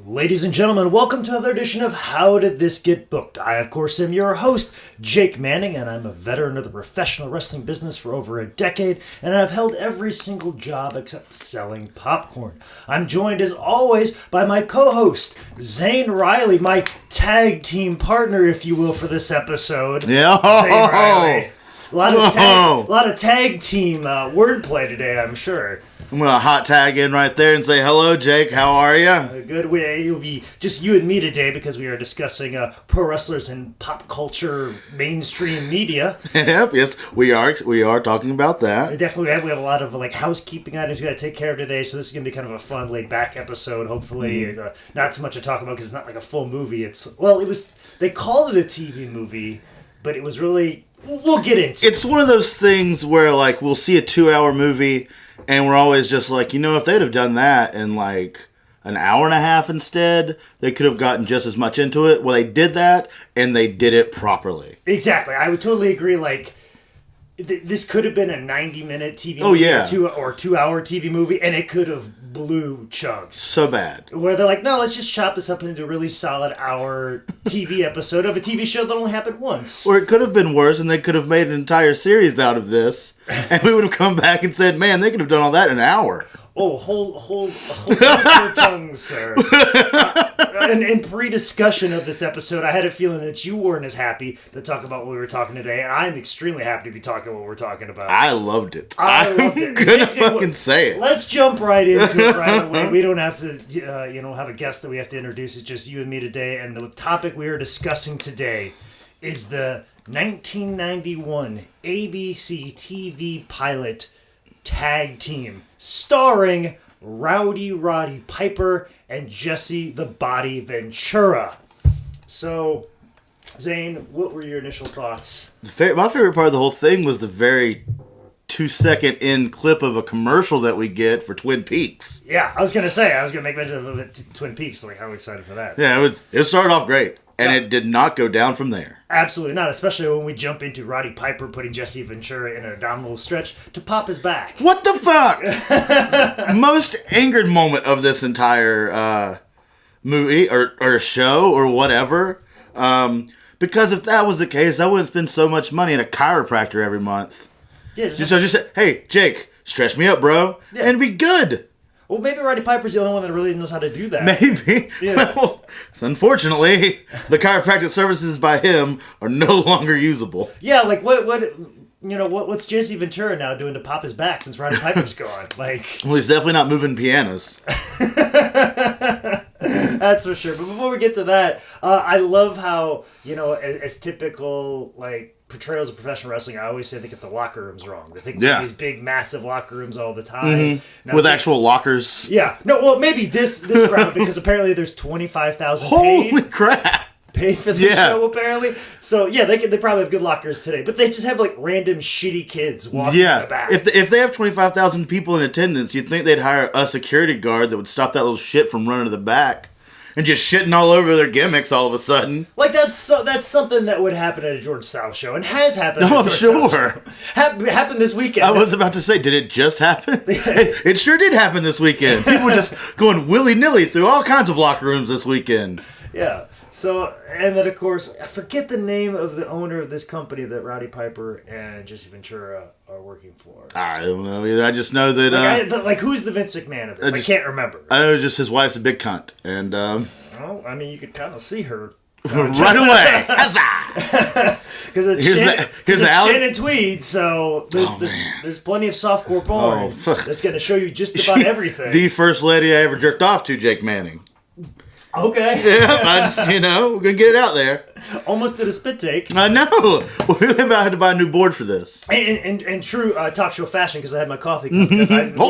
Ladies and gentlemen, welcome to another edition of How Did This Get Booked? I, of course, am your host, Jake Manning, and I'm a veteran of the professional wrestling business for over a decade, and I've held every single job except selling popcorn. I'm joined, as always, by my co-host, Zane Riley, my tag team partner, if you will, for this episode. Yeah. Zane Riley. A lot of tag team wordplay today, I'm sure. I'm going to hot tag in right there and say, hello, Jake. How are you? Good. It'll be just you and me today because we are discussing pro wrestlers and pop culture mainstream media. Yep, yes, we are talking about that. Definitely, we have a lot of housekeeping items we got to take care of today, so this is going to be kind of a fun, laid-back episode, hopefully. Not too much to talk about because it's not like a full movie. They called it a TV movie, but it was really... We'll get into it. It's one of those things where, we'll see a 2-hour movie... And we're always just like, if they'd have done that in an hour and a half instead, they could have gotten just as much into it. Well, they did that, and they did it properly. Exactly. I would totally agree. This could have been a 90-minute TV movie or 2-hour TV movie, and it could have blew chunks. So bad. Where they're like, no, let's just chop this up into a really solid hour TV episode of a TV show that only happened once. Or it could have been worse, and they could have made an entire series out of this, and we would have come back and said, man, they could have done all that in an hour. Oh, hold your tongues, sir. In pre-discussion of this episode, I had a feeling that you weren't as happy to talk about what we were talking today, and I'm extremely happy to be talking what we're talking about. I loved it. I loved it. I'm gonna fucking say it. Let's jump right into it right away. We don't have to, have a guest that we have to introduce. It's just you and me today, and the topic we are discussing today is the 1991 ABC TV pilot Tag Team, starring Roddy Piper and Jesse the Body Ventura. So, Zane, what were your initial thoughts? My favorite part of the whole thing was the very 2-second end clip of a commercial that we get for Twin Peaks. Yeah, I was going to make mention of Twin Peaks. How excited for that. Yeah, it started off great. And it did not go down from there. Absolutely not, especially when we jump into Roddy Piper putting Jesse Ventura in an abdominal stretch to pop his back. What the fuck? Most angered moment of this entire movie or show or whatever. Because if that was the case, I wouldn't spend so much money in a chiropractor every month. Yeah, just say, hey, Jake, stretch me up, bro. Yeah. And be good. Well, maybe Roddy Piper's the only one that really knows how to do that. Maybe. Yeah. Well, unfortunately, the chiropractic services by him are no longer usable. Yeah, what's Jesse Ventura now doing to pop his back since Roddy Piper's gone? Well, he's definitely not moving pianos. That's for sure. But before we get to that, I love how, as typical, portrayals of professional wrestling, I always say they get the locker rooms wrong. They think these big, massive locker rooms all the time. Mm-hmm. With actual lockers. Yeah. No, well, maybe this crowd, because apparently there's 25,000 paid. Holy crap! Paid for the show, apparently. So, yeah, they probably have good lockers today. But they just have, random shitty kids walking in the back. If they have 25,000 people in attendance, you'd think they'd hire a security guard that would stop that little shit from running to the back. And just shitting all over their gimmicks all of a sudden. That's something that would happen at a George South show, and has happened. No, I'm sure. Happened this weekend. I was about to say, did it just happen? It sure did happen this weekend. People were just going willy-nilly through all kinds of locker rooms this weekend. Yeah. So, and then of course, I forget the name of the owner of this company that Roddy Piper and Jesse Ventura are working for. I don't know either. I just know that... who's the Vince McMahon of this? I can't remember. I know just his wife's a big cunt. And, well, I mean, you could kind of see her. Right away. Huzzah! Because it's Shin and Tweed, so there's plenty of softcore porn that's going to show you just about everything. The first lady I ever jerked off to, Jake Manning. Okay. Yeah, we're going to get it out there. Almost did a spit take. I know. We had to buy a new board for this. And true talk show fashion, because I had my coffee cup.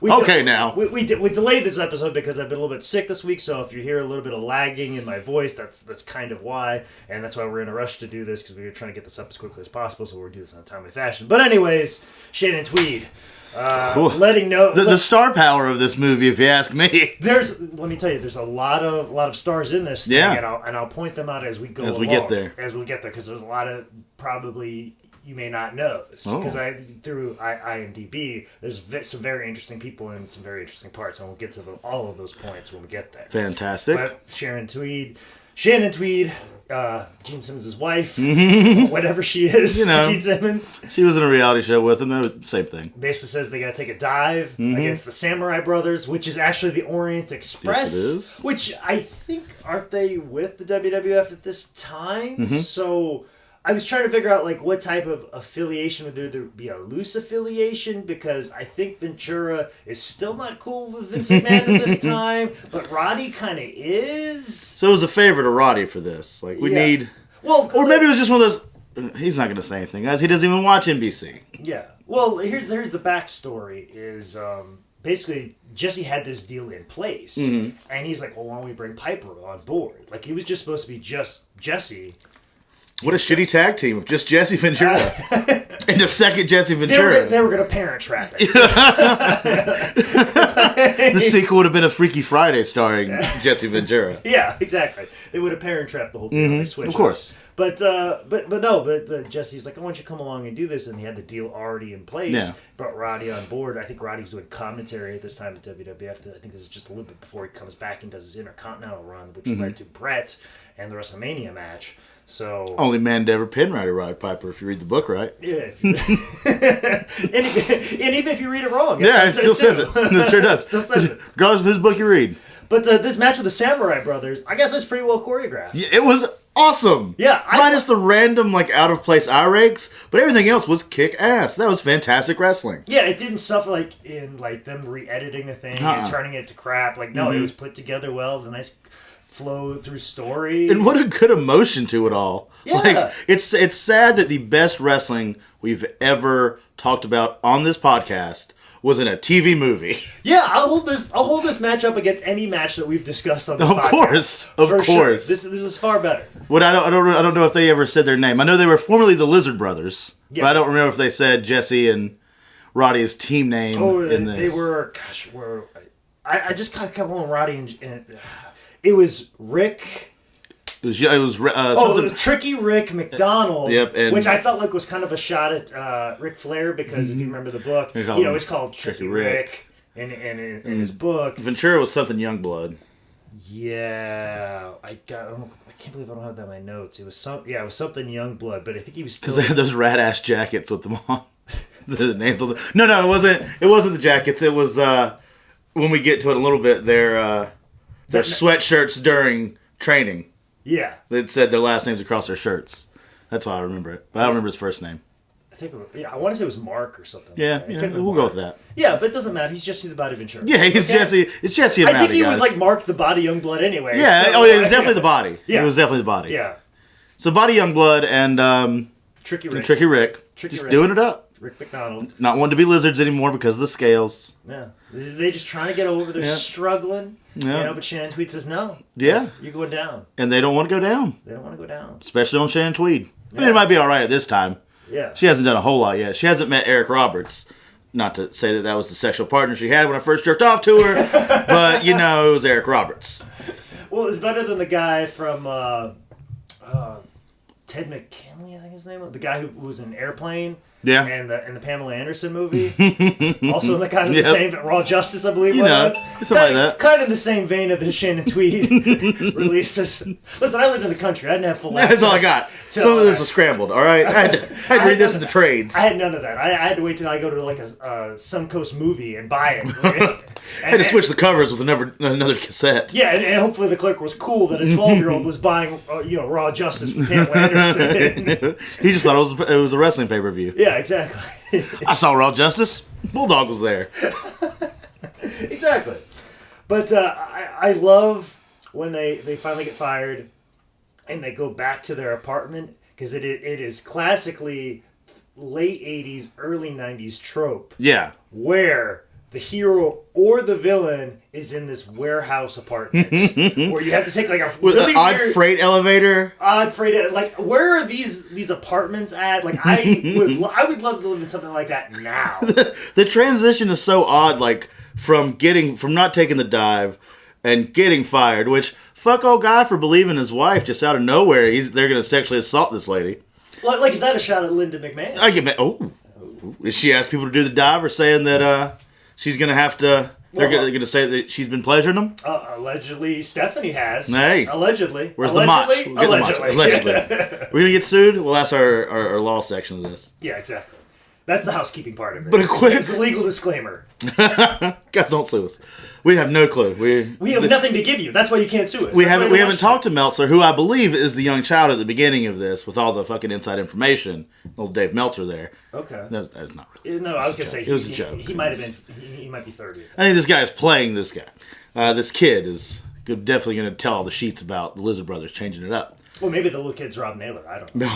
We delayed this episode because I've been a little bit sick this week, so if you hear a little bit of lagging in my voice, that's kind of why. And that's why we're in a rush to do this, because we were trying to get this up as quickly as possible, so we're doing this in a timely fashion. But anyways, Shane and Tweed. Letting know the star power of this movie, if you ask me. Let me tell you, there's a lot of stars in this thing, and I'll point them out as we go along. As we get there, because there's a lot of probably you may not know. Because Oh. through IMDb, there's some very interesting people in some very interesting parts, and we'll get to all of those points when we get there. Fantastic. But Shannon Tweed, Gene Simmons' wife, whatever she is, You know. to Gene Simmons, She was in a reality show with him. That was same thing. basically says they got to take a dive against the Samurai Brothers, which is actually the Orient Express, Yes, it is. which I think, aren't they with the WWF at this time? So I was trying to figure out like what type of affiliation would there be, a loose affiliation, because I think Ventura is still not cool with Vince McMahon at this time, but Roddy kind of is. So it was a favor to Roddy for this. Like, we Yeah. need... Well, Or maybe it was just one of those... He's not going to say anything, guys. He doesn't even watch NBC. yeah. Well, here's the backstory is basically Jesse had this deal in place, and he's like, well, why don't we bring Piper on board? Like, he was just supposed to be just Jesse. What a shitty tag team of just Jesse Ventura. And the second Jesse They Ventura. were going to parent trap it. The sequel would have been a Freaky Friday starring Jesse Ventura. Yeah, exactly. They would have parent trapped the whole thing. They switched Of course. But Jesse's like, I want you to come along and do this, and he had the deal already in place. Yeah. Brought Roddy on board. I think Roddy's doing commentary at this time at WWF. I think this is just a little bit before he comes back and does his Intercontinental run, which led to Brett and the WrestleMania match. So Only man to ever pin Roddy Piper, if you read the book right. yeah, and even if you read it wrong, Yeah, it still says it. It sure does. Still says it. Regardless of whose book you read. But this match with the Samurai Brothers, I guess that's pretty well choreographed. Yeah, it was awesome. Yeah, Minus the random, like, out of place eye rakes, but everything else was kick ass. That was fantastic wrestling. Yeah, it didn't suffer like in like them re-editing the thing and turning it to crap. Like no, it was put together well. The nice flow through story. And what a good emotion to it all. Yeah. Like, it's sad that the best wrestling we've ever talked about on this podcast was in a TV movie. Yeah, I'll hold this match up against any match that we've discussed on this podcast. Of For course. sure. This is far better. What I don't know if they ever said their name. I know they were formerly the Lizard Brothers, Yeah. but I don't remember if they said Jesse and Roddy's team name in this. They were. Gosh, I just kind of kept on Roddy and it was Rick. It was The Tricky Rick McDonald, Yep, and- which I felt like was kind of a shot at Ric Flair, because if you remember the book, They call he him always called Tricky Tricky Rick in his book. Ventura was something Youngblood. Yeah, I can't believe I don't have that in my notes. It was something Youngblood, but I think he was Because still. they had those rad ass jackets with them on. The names on the... No, it wasn't. It wasn't the jackets. It was when we get to it a little bit. Their sweatshirts during training. Yeah, It said their last names across their shirts. That's why I remember it. But I don't remember his first name. I think I want to say it was Mark or something. Yeah, It could've been we'll go Mark. with that. Yeah, but it doesn't matter. He's Jesse the Body Ventura. Yeah, he's Okay? Jesse. It's Jesse and I think Rowdy, he guys. was like Mark the Body Youngblood anyway. Yeah, so, it was definitely the body. Yeah. It was definitely the body. Yeah, So Body Youngblood and Tricky Rick. Tricky Rick. Tricky just Rick. doing it up. Rick McDonald. Not wanting to be lizards anymore because of the scales. Yeah, they just trying to get over. They're Yeah. struggling. Yeah. You know, but Shannon Tweed says no. Yeah. You're going down. And they don't want to go down. They don't want to go down. Especially on Shannon Tweed. I mean, Yeah. it might be all right at this time. Yeah. She hasn't done a whole lot yet. She hasn't met Eric Roberts. Not to say that was the sexual partner she had when I first jerked off to her. But, it was Eric Roberts. Well, it's better than the guy from Ted McKinley, I think his name was. The guy who was in Airplane. Yeah. And the Pamela Anderson movie. Also in the kind of Yep. the same, Raw Justice, I believe You it know, was. something like that. Kind of the same vein of the Shannon Tweed releases. Listen, I lived in the country. I didn't have full access. That's all I got. to Some all of this that. was scrambled, all right? I had to read this in the trades. I had none of that. I had to wait till I go to like a Suncoast movie and buy it. I had to switch the covers with another cassette. Yeah, and hopefully the clerk was cool that a 12-year-old was buying, Raw Justice with Pamela Anderson. He just thought it was a wrestling pay-per-view. Yeah, exactly. I saw Raw Justice. Bulldog was there. Exactly. But I love when they finally get fired and they go back to their apartment, because it is classically late 80s, early 90s trope Yeah. where the hero or the villain is in this warehouse apartment where you have to take like a With really an odd weird, freight elevator. odd freight. Like, where are these apartments at? Like, I would love to live in something like that now. The transition is so odd, like, from not taking the dive and getting fired, which, fuck old guy for believing his wife just out of nowhere. They're going to sexually assault this lady. Like, is that a shot at Linda McMahon? I get Is she asked people to do the dive or saying that she's going to have to... They're going to say that she's been pleasuring them? Allegedly, Stephanie has. Hey. Allegedly. Where's the match? Allegedly. Allegedly. We're going to get sued? Well, that's our law section of this. Yeah, exactly. That's the housekeeping part of it. But It's a legal disclaimer. Guys, don't sue us. We have no clue. We have nothing to give you. That's why you can't sue us. We haven't talked to Meltzer, who I believe is the young child at the beginning of this with all the fucking inside information. Old Dave Meltzer there. Okay. That's not really. No, I was going to say it was a joke. He might have been. He might be 30. I think this guy is playing this guy. This kid is definitely going to tell all the sheets about the Lizard Brothers changing it up. Well, maybe the little kid's Rob Naylor. I don't know.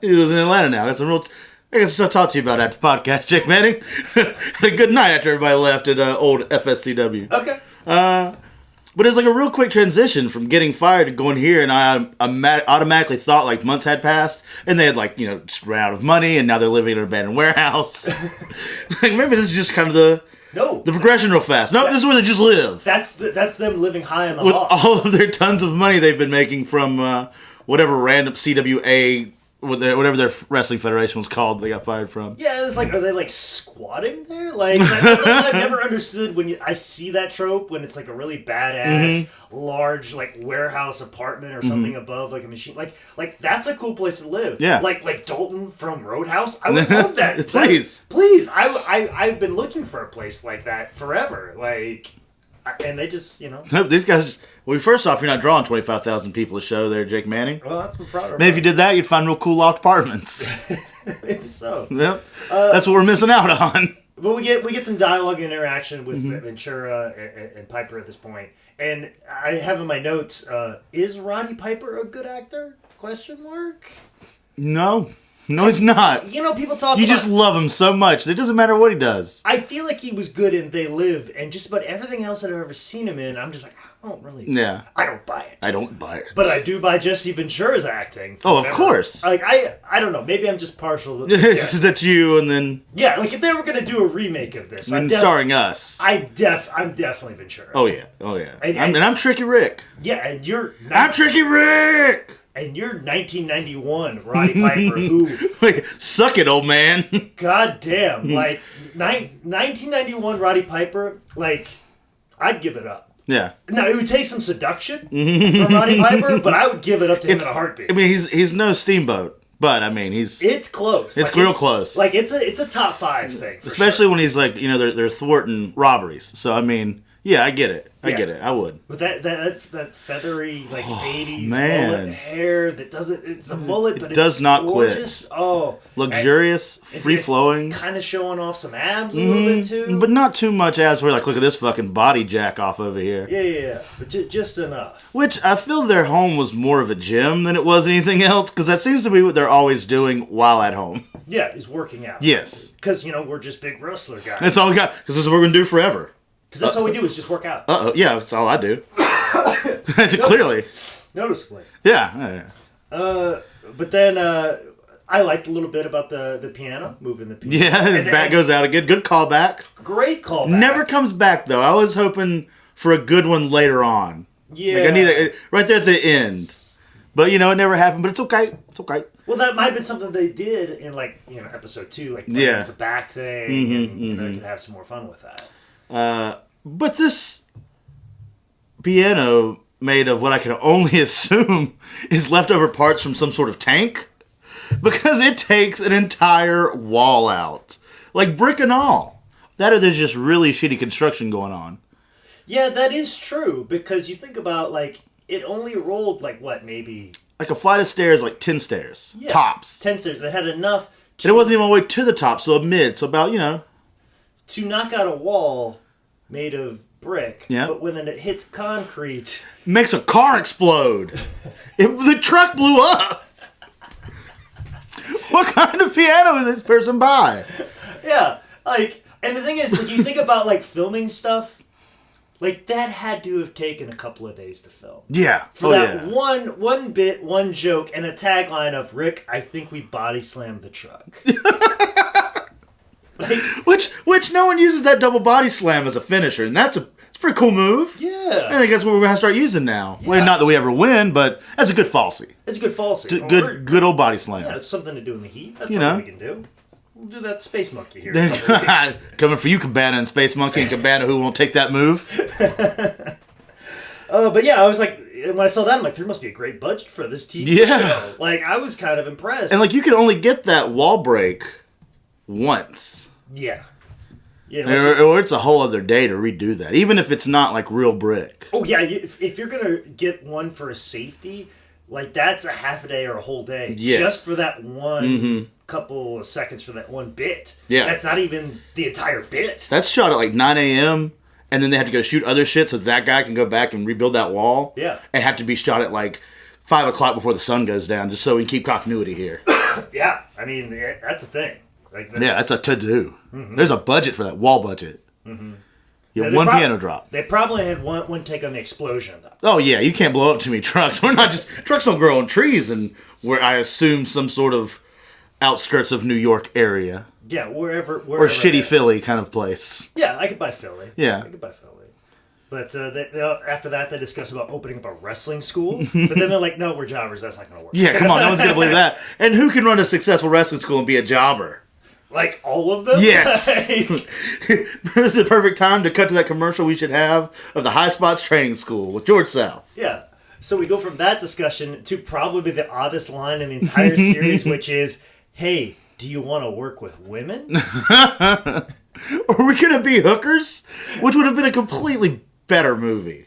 He lives in Atlanta now. That's a real. I guess I'll talk to you about after the podcast, Jake Manning. Had a good night after everybody left at old FSCW. Okay. But it was like a real quick transition from getting fired to going here, and I automatically thought like months had passed, and they had just ran out of money, and now they're living in an abandoned warehouse. Like maybe this is just kind of the progression real fast. No, this is where they just live. That's them living high on the with hog. all of their tons of money they've been making from whatever random CWA. Whatever their wrestling federation was called, they got fired from. Yeah, it's like, are they like squatting there? Like, that's I've never understood when I see that trope when it's like a really badass, large like warehouse apartment or something above like a machine. Like that's a cool place to live. Yeah, like Dalton from Roadhouse. I would love that. Please. I've been looking for a place like that forever. Like, and they just these guys. Well, first off, you're not drawing 25,000 people a show there, Jake Manning. Well, that's what proud of. Maybe if you did that, you'd find real cool loft apartments. Maybe so. Yep. That's what we're missing out on. But we get some dialogue and interaction with Ventura and Piper at this point. And I have in my notes, is Roddy Piper a good actor? Question mark? No, he's not. People talk You just love him so much. It doesn't matter what he does. I feel like he was good in They Live, and just about everything else that I've ever seen him in, I'm just like, I don't really... Yeah. I don't buy it. I don't buy it. But I do buy Jesse Ventura's acting. Oh, of course. Like, I don't know. Maybe I'm just partial to because that's you, and then... Yeah, like if they were going to do a remake of this... And starring us. I'm definitely Ventura. Oh, yeah. And I'm Tricky Rick. Yeah, and you're... I'm Tricky Rick! And you're 1991 Roddy Piper, who... Wait, suck it, old man. God damn. Like, 1991 Roddy Piper, like, I'd give it up. Yeah. Now, it would take some seduction from Roddy Piper, but I would give it up to him in a heartbeat. I mean, he's no Steamboat, but, I mean, It's close. It's real close. Like, it's a top 5 thing, for especially sure. when he's, like, they're thwarting robberies. So, I mean... Yeah, I get it. I would. With that feathery, like, 80s man. mullet hair that doesn't... It's a mullet, but does it's not gorgeous. quit. Oh. Luxurious, free-flowing. Kind of showing off some abs a little bit, too. But not too much abs. We're like, look at this fucking body jack off over here. Yeah. But just enough. Which, I feel their home was more of a gym than it was anything else, because that seems to be what they're always doing while at home. Yeah, is working out. Yes. Because, we're just big wrestler guys. That's all we got, because this is what we're going to do forever. Because that's all we do is just work out. Yeah, that's all I do. Clearly. Noticeably. Yeah. But then I liked a little bit about the piano, moving the piano. Yeah, his back goes out again. Good callback. Great callback. Never comes back, though. I was hoping for a good one later on. Yeah. Like I need right there at the end. But, it never happened. But it's okay. It's okay. Well, that might have been something they did in, episode 2. Like, the back thing. And, they could have some more fun with that. But this piano made of what I can only assume is leftover parts from some sort of tank, because it takes an entire wall out, like brick and all. That or there's just really shitty construction going on. Yeah, that is true, because you think about, it only rolled, maybe... Like a flight of stairs, 10 stairs. Yeah, tops. 10 stairs. It had enough and it wasn't even all the way to the top, so a mid, so about, to knock out a wall made of brick, yeah. But when it hits concrete... Makes a car explode. The truck blew up. What kind of piano did this person buy? Yeah, and the thing is, you think about, filming stuff, that had to have taken a couple of days to film. Yeah. For that one bit, one joke, and a tagline of, Rick, I think we body slammed the truck. Which no one uses that double body slam as a finisher, and it's pretty cool move. Yeah. And I guess what we're going to start using now. Yeah. Well, not that we ever win, but that's a good falsie. It's a good falsie. Good old body slam. Yeah, it's something to do in the heat. That's You something know. we can do. We'll do that Space Monkey here in a couple weeks. Coming for you, Cabana and Space Monkey and Cabana who won't take that move. But yeah, I was like, when I saw that, I'm like, there must be a great budget for this TV show. Like, I was kind of impressed. And like, you can only get that wall break once. Yeah. Yeah. Or it's a whole other day to redo that, even if it's not like real brick. Oh yeah, if you're gonna get one for a safety, like that's a half a day or a whole day just for that one couple of seconds for that one bit. Yeah, that's not even the entire bit. That's shot at like 9 a.m. and then they have to go shoot other shit so that guy can go back and rebuild that wall. Yeah, and have to be shot at like 5 o'clock before the sun goes down, just so we can keep continuity here. Yeah, I mean that's a thing. Like that's a to-do. There's a budget for that wall budget. One piano drop. They probably had one take on the explosion though. Oh yeah, you can't blow up too many trucks. We're not just trucks don't grow on trees, and where I assume some sort of outskirts of New York area. Yeah, wherever or shitty Philly kind of place. Yeah, I could buy Philly. Yeah, I could buy Philly. But after that, they discuss about opening up a wrestling school. But then they're like, "No, we're jobbers. That's not going to work." Yeah, come on, no one's going to believe that. And who can run a successful wrestling school and be a jobber? Like all of them? Yes. This is the perfect time to cut to that commercial we should have of the High Spots Training School with George South. Yeah. So we go from that discussion to probably the oddest line in the entire series, which is, "Hey, do you want to work with women?" Are we going to be hookers? Which would have been a completely better movie.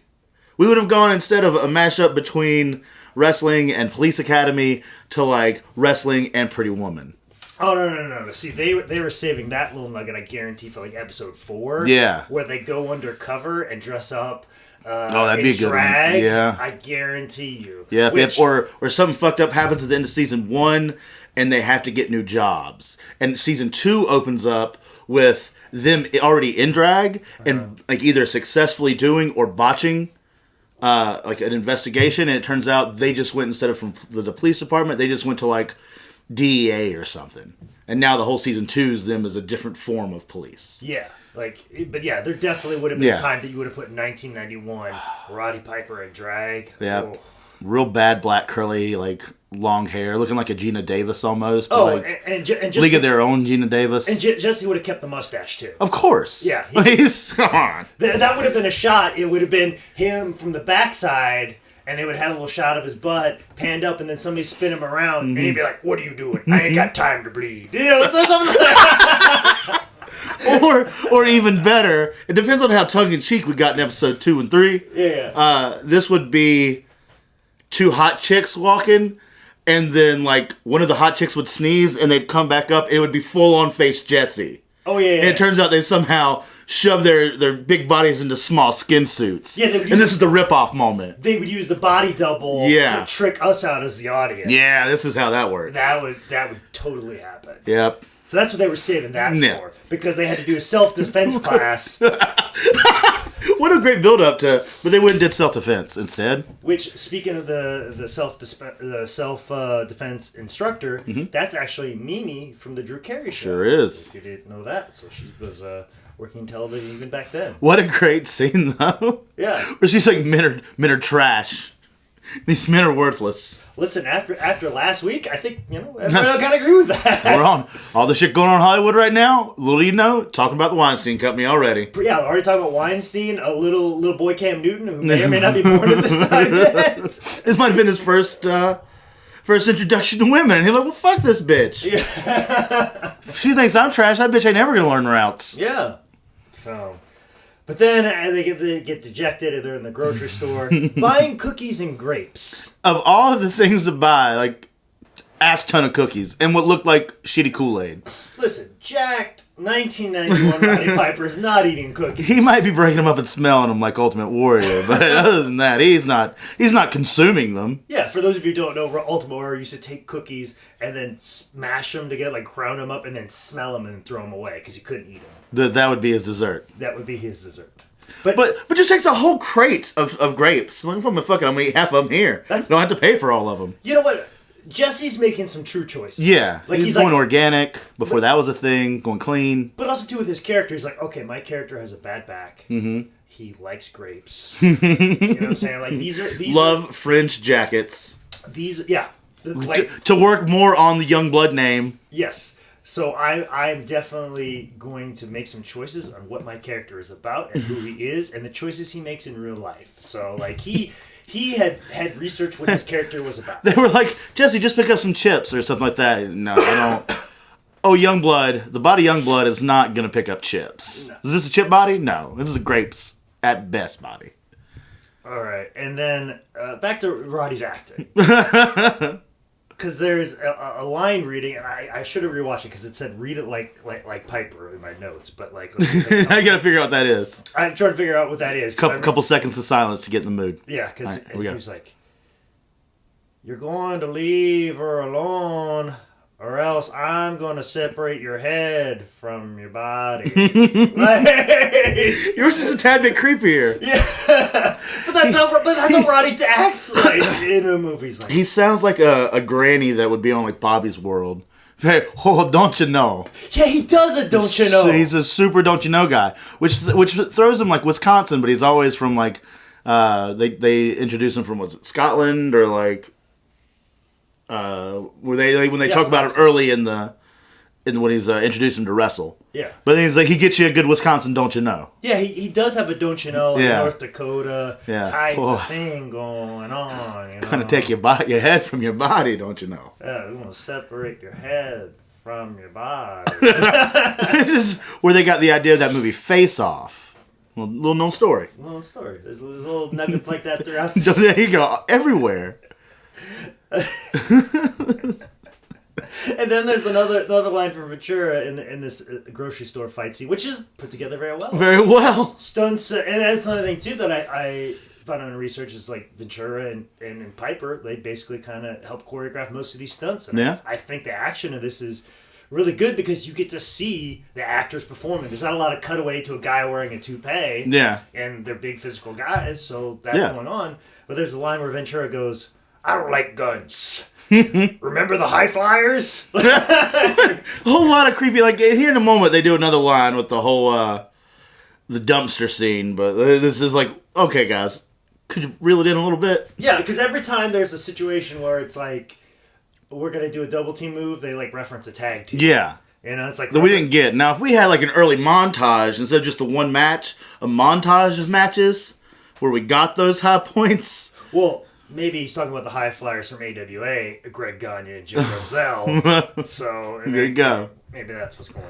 We would have gone, instead of a mashup between wrestling and Police Academy, to like wrestling and Pretty Woman. Oh, no. See, they were saving that little nugget, I guarantee, for like episode 4. Yeah. Where they go undercover and dress up that'd be a good drag. one. Yeah. I guarantee you. Yeah, or something fucked up happens at the end of season 1 and they have to get new jobs. And season 2 opens up with them already in drag and like either successfully doing or botching like an investigation, and it turns out they just went, instead of from the police department, they just went to like DEA or something. And now the whole season 2 is them as a different form of police. Yeah. But yeah, there definitely would have been a time that you would have put in 1991 Roddy Piper in drag. Yeah. Oh. Real bad black curly, like long hair, looking like a Gina Davis almost. But and just League of Their Own Gina Davis. And Jesse would have kept the mustache too. Of course. Yeah. Come on. That would have been a shot. It would have been him from the backside, and they would have had a little shot of his butt panned up, and then somebody spin him around, and he'd be like, "What are you doing? I ain't got time to bleed." You know, so something like that. or even better, it depends on how tongue-in-cheek we got in episode 2 and 3. Yeah. This would be 2 hot chicks walking, and then like one of the hot chicks would sneeze and they'd come back up. It would be full-on face Jesse. Oh yeah. And it turns out they somehow shove their big bodies into small skin suits. Yeah, and this is the rip-off moment. They would use the body double to trick us out as the audience. Yeah, this is how that works. That would totally happen. Yep. So that's what they were saving that for, because they had to do a self-defense class. What a great build-up to, but they went and did self-defense instead. Which, speaking of the self-defense instructor, that's actually Mimi from the Drew Carey Show. Sure is. If you didn't know that, so she was working television even back then. What a great scene, though. Yeah. Where she's like, men are trash. These men are worthless. Listen, after last week, I think, everybody kind of agree with that. We're on. All the shit going on in Hollywood right now, little you know, talking about the Weinstein Company already. Yeah, already talking about Weinstein, a little boy Cam Newton, who may or may not be born at this time yet. This might have been his first introduction to women. And he's like, well, fuck this bitch. Yeah. If she thinks I'm trash, that bitch ain't never going to learn routes. Yeah. So... But then they get dejected, and they're in the grocery store buying cookies and grapes. Of all of the things to buy, like, ass ton of cookies and what looked like shitty Kool-Aid. Listen, jacked 1991 Roddy Piper is not eating cookies. He might be breaking them up and smelling them like Ultimate Warrior, but other than that, he's not consuming them. Yeah, for those of you who don't know, Ultimate Warrior used to take cookies and then smash them together, like ground them up, and then smell them and throw them away because he couldn't eat them. That would be his dessert. That would be his dessert. But just takes a whole crate of grapes. Like, I'm gonna eat half of them here. Don't have to pay for all of them. You know what? Jesse's making some true choices. Yeah, like he's going organic before that was a thing, going clean. But also too with his character, he's like, okay, my character has a bad back. Mm-hmm. he likes grapes. You know what I'm saying? Like these Love French jackets. Yeah. Like, to work more on the Youngblood name. Yes. So I'm definitely going to make some choices on what my character is about and who he is and the choices he makes in real life. So like he had researched what his character was about. They were like, Jesse, just pick up some chips or something like that. No, I don't. Oh, Youngblood. The body Youngblood is not going to pick up chips. No. Is this a chip body? No. This is a grapes at best body. All right. And then back to Roddy's acting. Because there's a line reading, and I should have rewatched it because it said read it like Piper in my notes. But like, I got to figure out what that is. I'm trying to figure out what that is. Couple seconds of silence to get in the mood. Yeah, because he was like, "You're going to leave her alone, or else I'm going to separate your head from your body." Yours is a tad bit creepier. Yeah, but that's how Roddy acts like in a movie. Like, he sounds like a granny that would be on like Bobby's World. Hey, oh, don't you know? Yeah, he does it. Don't you know? He's a super don't you know guy, which throws him like Wisconsin, but he's always from like they introduce him from Scotland or like. When they talk about it early in when he's introduced him to wrestle. Yeah. But then he's like, he gets you a good Wisconsin, don't you know? Yeah, he does have a don't you know, like North Dakota type of thing going on. You know? Kind of take your head from your body, don't you know? Yeah, we're going to separate your head from your body. This is where they got the idea of that movie Face Off. Little known story. There's little nuggets like that throughout There you go. Everywhere. And then there's another line from Ventura in this grocery store fight scene, which is put together very well. Very well. Stunts, and that's another thing too that I found out in research is like Ventura and Piper, they basically kind of help choreograph most of these stunts. And I think the action of this is really good because you get to see the actors performing. There's not a lot of cutaway to a guy wearing a toupee. Yeah. And they're big physical guys, so that's going on. But there's a line where Ventura goes, "I don't like guns. Remember the high flyers?" A whole lot of creepy. Like here in a moment, they do another line with the whole the dumpster scene. But this is like, okay, guys, could you reel it in a little bit? Yeah, because every time there's a situation where it's like we're gonna do a double team move, they like reference a tag team. Yeah. You know, it's like that we didn't get. Now, if we had like an early montage instead of just the one match, a montage of matches where we got those high points. Well. Maybe he's talking about the high flyers from AWA, Greg Gagne and Jim Gonzalez. So there you go. Maybe that's what's going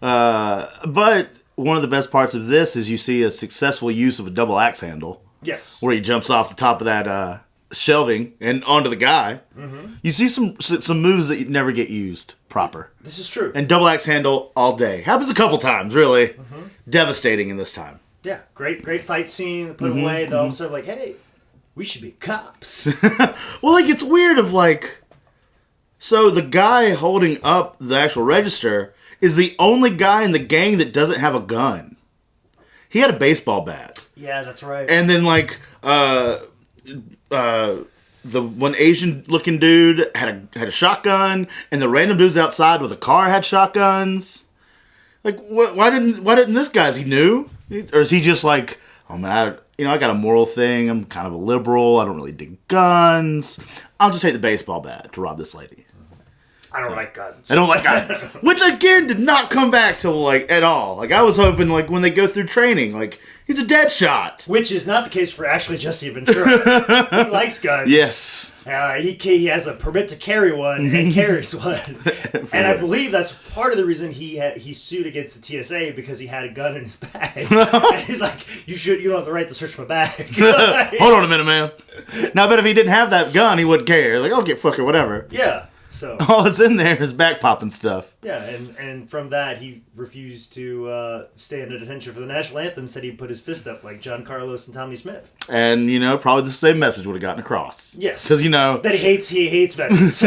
on. But one of the best parts of this is you see a successful use of a double axe handle. Yes. Where he jumps off the top of that shelving and onto the guy. Mm-hmm. You see some moves that never get used proper. This is true. And double axe handle all day. Happens a couple times, really. Mm-hmm. Devastating in this time. Yeah. Great fight scene. Put away. They're all sort of like, hey, we should be cops. Well, like, it's weird of, like... So, the guy holding up the actual register is the only guy in the gang that doesn't have a gun. He had a baseball bat. Yeah, that's right. And then, like, the one Asian-looking dude had a shotgun, and the random dudes outside with a car had shotguns. Like, why didn't this guy? Is he new? Or is he just like, oh, man, I got a moral thing. I'm kind of a liberal. I don't really dig guns. I'll just take the baseball bat to rob this lady. I don't like guns. I don't like guns. Which, again, did not come back till, like, at all. Like, I was hoping, like, when they go through training, like, he's a dead shot. Which is not the case for actually Jesse Ventura. He likes guns. Yes. He has a permit to carry one and carries one. And I believe that's part of the reason he sued against the TSA because he had a gun in his bag. And he's like, you don't have the right to search my bag. Hold on a minute, man. Now, I bet if he didn't have that gun, he wouldn't care. Like, okay, fuck it, whatever. Yeah. So all that's in there is back popping stuff. Yeah, and from that he refused to stand at attention for the national anthem. Said he'd put his fist up like John Carlos and Tommy Smith. And probably the same message would have gotten across. Yes, because that he hates veterans,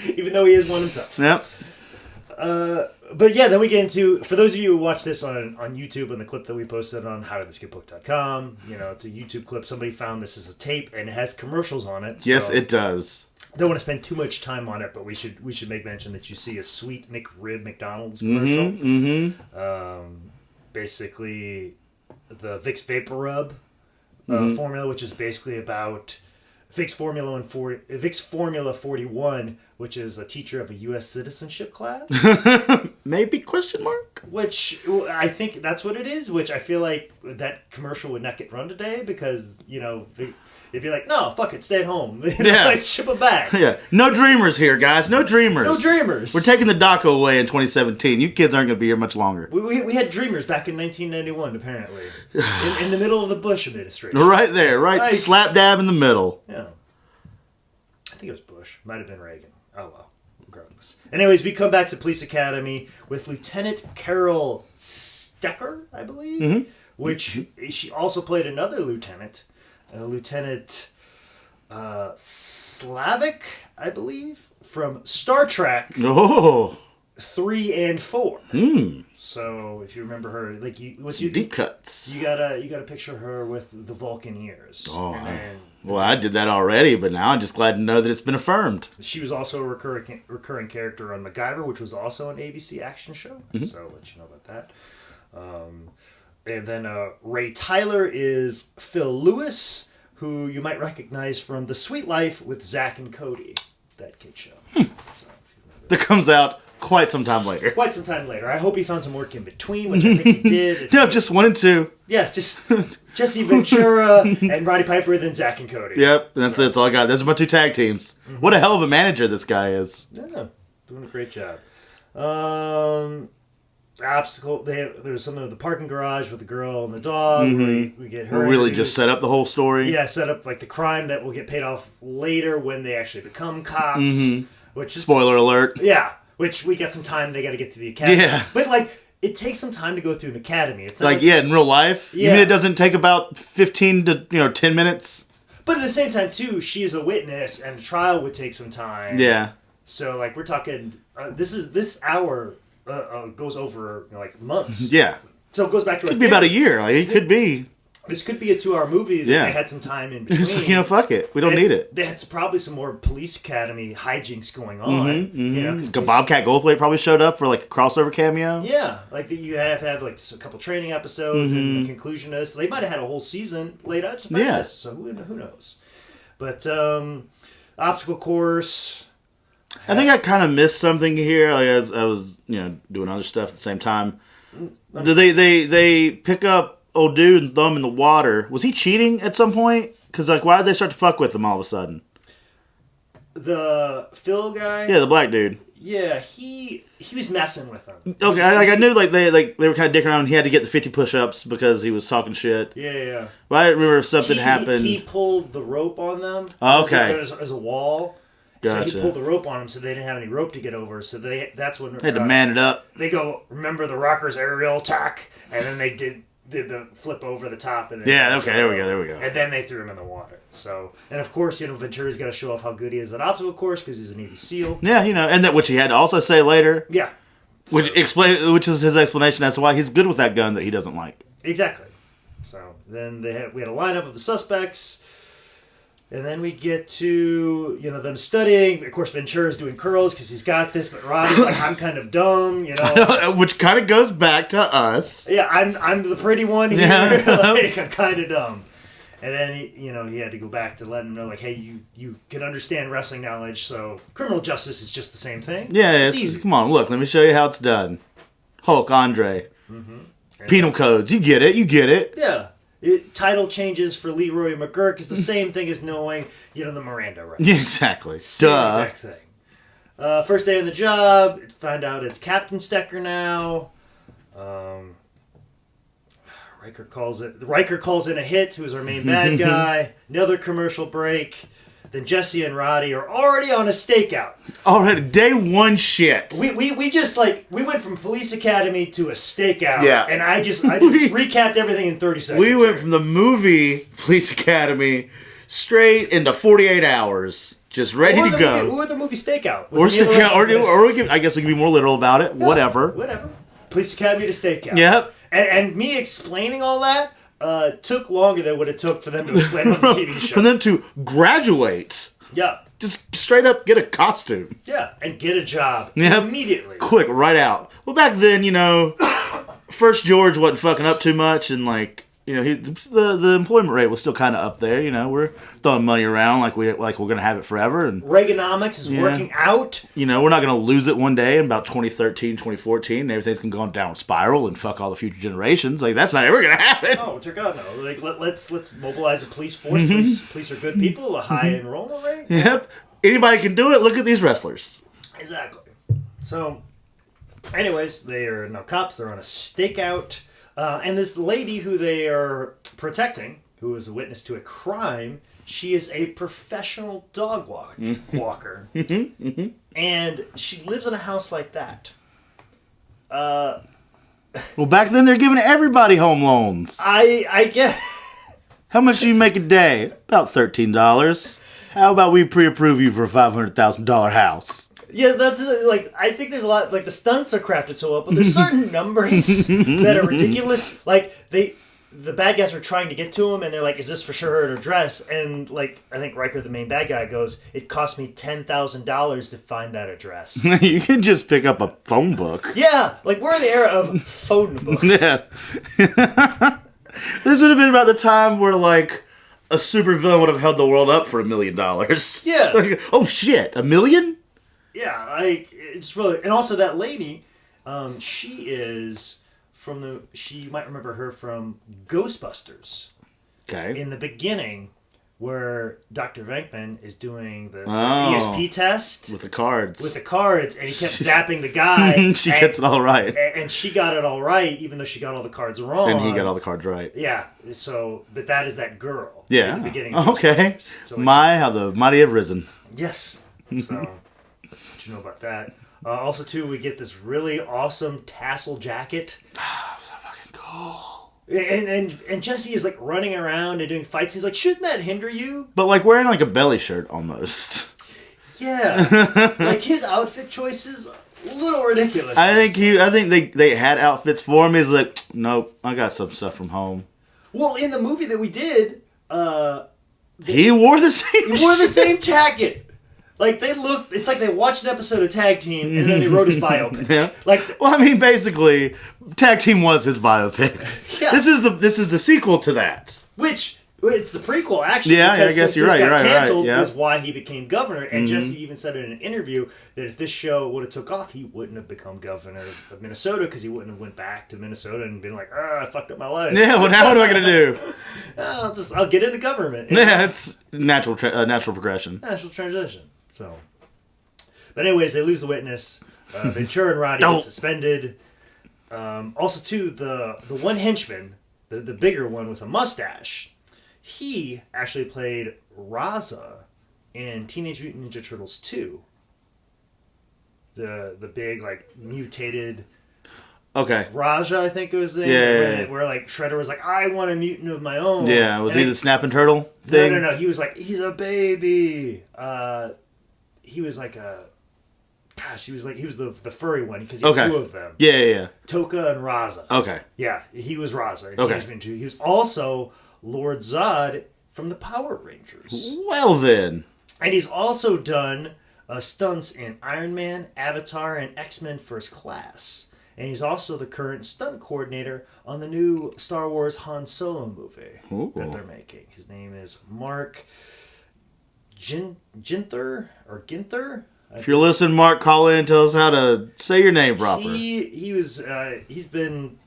even though he is one himself. Yep. But yeah, then we get into, for those of you who watch this on YouTube and the clip that we posted on howdidthisgetbooked.com, it's a YouTube clip. Somebody found this as a tape and it has commercials on it. Yes, so it does. Don't want to spend too much time on it, but we should make mention that you see a Sweet McRib McDonald's commercial. Mm-hmm. Basically, the Vicks Vapor Rub formula, which is basically about Vicks Formula 41, which is a teacher of a U.S. citizenship class. Maybe question mark? Which I think that's what it is. Which I feel like that commercial would not get run today because they'd be like, no, fuck it, stay at home. Like, ship them back. Yeah, no dreamers here, guys. No dreamers. No dreamers. We're taking the DACA away in 2017. You kids aren't going to be here much longer. We had dreamers back in 1991, apparently, in the middle of the Bush administration. Right there, right slap dab in the middle. Yeah, I think it was Bush. Might have been Reagan. Oh well, regardless. Anyways, we come back to Police Academy with Lieutenant Carol Stecker, I believe, which she also played another lieutenant. Lieutenant Slavic, I believe, from Star Trek 3 and 4. So if you remember her, like deep cuts. You gotta picture her with the Vulcan ears. Well, I did that already, but now I'm just glad to know that it's been affirmed. She was also a recurring character on MacGyver, which was also an ABC action show. So I'll let you know about that. And then Ray Tyler is Phil Lewis, who you might recognize from The Sweet Life with Zach and Cody, that kid show. That comes out quite some time later. I hope he found some work in between, which I think he did. No, just 1 and 2. Yeah, just Jesse Ventura and Roddy Piper, then Zach and Cody. Yep, that's all I got. Those are my 2 tag teams. What a hell of a manager this guy is. Yeah, doing a great job. Obstacle. There's something with the parking garage with the girl and the dog. We get her. Really just set up the whole story. Yeah, set up like the crime that will get paid off later when they actually become cops. Which is, spoiler alert. Yeah, which we got some time. They got to get to the academy. Yeah, but like it takes some time to go through an academy. It's like in real life. Yeah. You mean it doesn't take about 15 to 10 minutes? But at the same time too, she is a witness, and the trial would take some time. Yeah. So like we're talking. This hour. Goes over like months. Yeah. So it goes back to could be about a year. Like it could be. This could be a 2-hour movie that they had some time in between. It's like, fuck it. We don't need it. They had probably some more Police Academy hijinks going on. Bobcat Goldthwait probably showed up for like a crossover cameo. Yeah. Like you have to have like a couple training episodes and the conclusion of this. They might have had a whole season laid out just by this. So who knows? But obstacle course. I think I kind of missed something here. Like I was doing other stuff at the same time. They pick up old dude and throw him in the water. Was he cheating at some point? Because like, why did they start to fuck with him all of a sudden? The Phil guy. Yeah, the black dude. Yeah, he was messing with him. Okay, I knew they were kind of dicking around. And he had to get the 50 push-ups because he was talking shit. Yeah. Well, I remember if something happened. He pulled the rope on them. Okay. As a wall. Gotcha. So he pulled the rope on them, so they didn't have any rope to get over. So that's when they had to man it up. They go, remember the Rockers aerial attack, and then they did the flip over the top. And then okay, there we go. And then they threw him in the water. So, and of course, Ventura's got to show off how good he is at obstacle course because he's a Navy SEAL. Yeah, and that which he had to also say later. Yeah, which is his explanation as to why he's good with that gun that he doesn't like. Exactly. So then we had a lineup of the suspects. And then we get to, them studying. Of course, Ventura's doing curls because he's got this, but Roddy's like, I'm kind of dumb, Which kind of goes back to us. Yeah, I'm the pretty one here. Like, I'm kind of dumb. And then, he had to go back to let him know, like, hey, you can understand wrestling knowledge, so criminal justice is just the same thing. Yeah, it's easy. Come on, look, let me show you how it's done. Hulk, Andre. Penal codes, you get it. Yeah. Title changes for Leroy McGurk is the same thing as knowing, the Miranda rights. Exactly. Same exact thing. First day on the job, find out it's Captain Stecker now. Riker calls in a hit, who is our main bad guy. Another commercial break. Then Jesse and Roddy are already on a stakeout. Already, day one shit. We just we went from Police Academy to a stakeout. Yeah. And I just recapped everything in 30 seconds. We went from the movie Police Academy straight into 48 hours. Just ready to go. Or the movie Stakeout. Or I guess we can be more literal about it. Yeah, whatever. Police Academy to Stakeout. Yep. And me explaining all that took longer than what it took for them to explain on the TV show. For them to graduate. Yeah. Just straight up get a costume. Yeah, and get a job. Yep. Immediately. Quick, right out. Well, back then, First George wasn't fucking up too much, and the employment rate was still kind of up there. We're throwing money around like we're gonna have it forever, and Reaganomics is working out. We're not gonna lose it one day in about 2013, 2014, and everything's gonna go on down spiral and fuck all the future generations. Like that's not ever gonna happen. No, dear God, no. Like let's mobilize a police force. Police are good people. A high enrollment rate. Yep. Anybody can do it. Look at these wrestlers. Exactly. So, anyways, they are now cops. They're on a stakeout. And this lady who they are protecting, who is a witness to a crime, she is a professional dog walker. And she lives in a house like that. Well, back then they're giving everybody home loans. I get... How much do you make a day? About $13. How about we pre-approve you for a $500,000 house? Yeah, that's like, I think there's a lot, like the stunts are crafted so well, but there's certain numbers that are ridiculous. Like the bad guys are trying to get to him and they're like, is this for sure her address? And like, I think Riker, the main bad guy, goes, it cost me $10,000 to find that address. You can just pick up a phone book. Yeah, like we're in the era of phone books. Yeah. This would have been about the time where like a supervillain would have held the world up for $1 million. Yeah. Like, oh shit, $1 million? Yeah, like it's really, and also that lady, she is from you might remember her from Ghostbusters. Okay. In the beginning, where Dr. Venkman is doing the ESP test with the cards. And he kept zapping the guy. She gets it all right. And she got it all right, even though she got all the cards wrong. And he got all the cards right. Yeah. So, but that is that girl. Yeah. In the beginning. Of okay. So how the mighty have risen. Yes. So, what you know about that? Also, too, we get this really awesome tassel jacket. So fucking cool. And Jesse is like running around and doing fights. He's like, shouldn't that hinder you? But like wearing like a belly shirt almost. Yeah. Like his outfit choices, a little ridiculous. I think they had outfits for him. He's like, nope, I got some stuff from home. Well, in the movie that we did, he wore the same. He wore the same jacket. Like it's like they watched an episode of Tag Team and then they wrote his biopic. Yeah. Like, well, I mean, basically, Tag Team was his biopic. Yeah. This is the sequel to that. Which it's the prequel actually. Yeah, because I guess since you're this right. got You're right. canceled Yeah. was why he became governor. And Jesse even said in an interview that if this show would have took off, he wouldn't have become governor of Minnesota because he wouldn't have went back to Minnesota and been like, I fucked up my life. Yeah. Well, now what am I gonna do? I'll get into government. Yeah, it's natural progression. Natural transition. So. But anyways, they lose the witness. Ventura and Roddy get suspended. Also, too, the one henchman, the bigger one with a mustache, he actually played Raza in Teenage Mutant Ninja Turtles 2. The big, like, mutated... Okay. Raja, I think it was the name. Yeah. Where like, Shredder was like, I want a mutant of my own. Yeah, was he the snapping turtle thing? No. He was like, he's a baby. He was like a... Gosh, he was the furry one because he had two of them. Yeah. Toka and Raza. Okay. Yeah, he was Raza. Okay. He was also Lord Zod from the Power Rangers. Well then. And he's also done stunts in Iron Man, Avatar, and X-Men First Class. And he's also the current stunt coordinator on the new Star Wars Han Solo movie that they're making. His name is Mark Ginther. If you're listening, Mark, call in and tell us how to say your name proper. He's been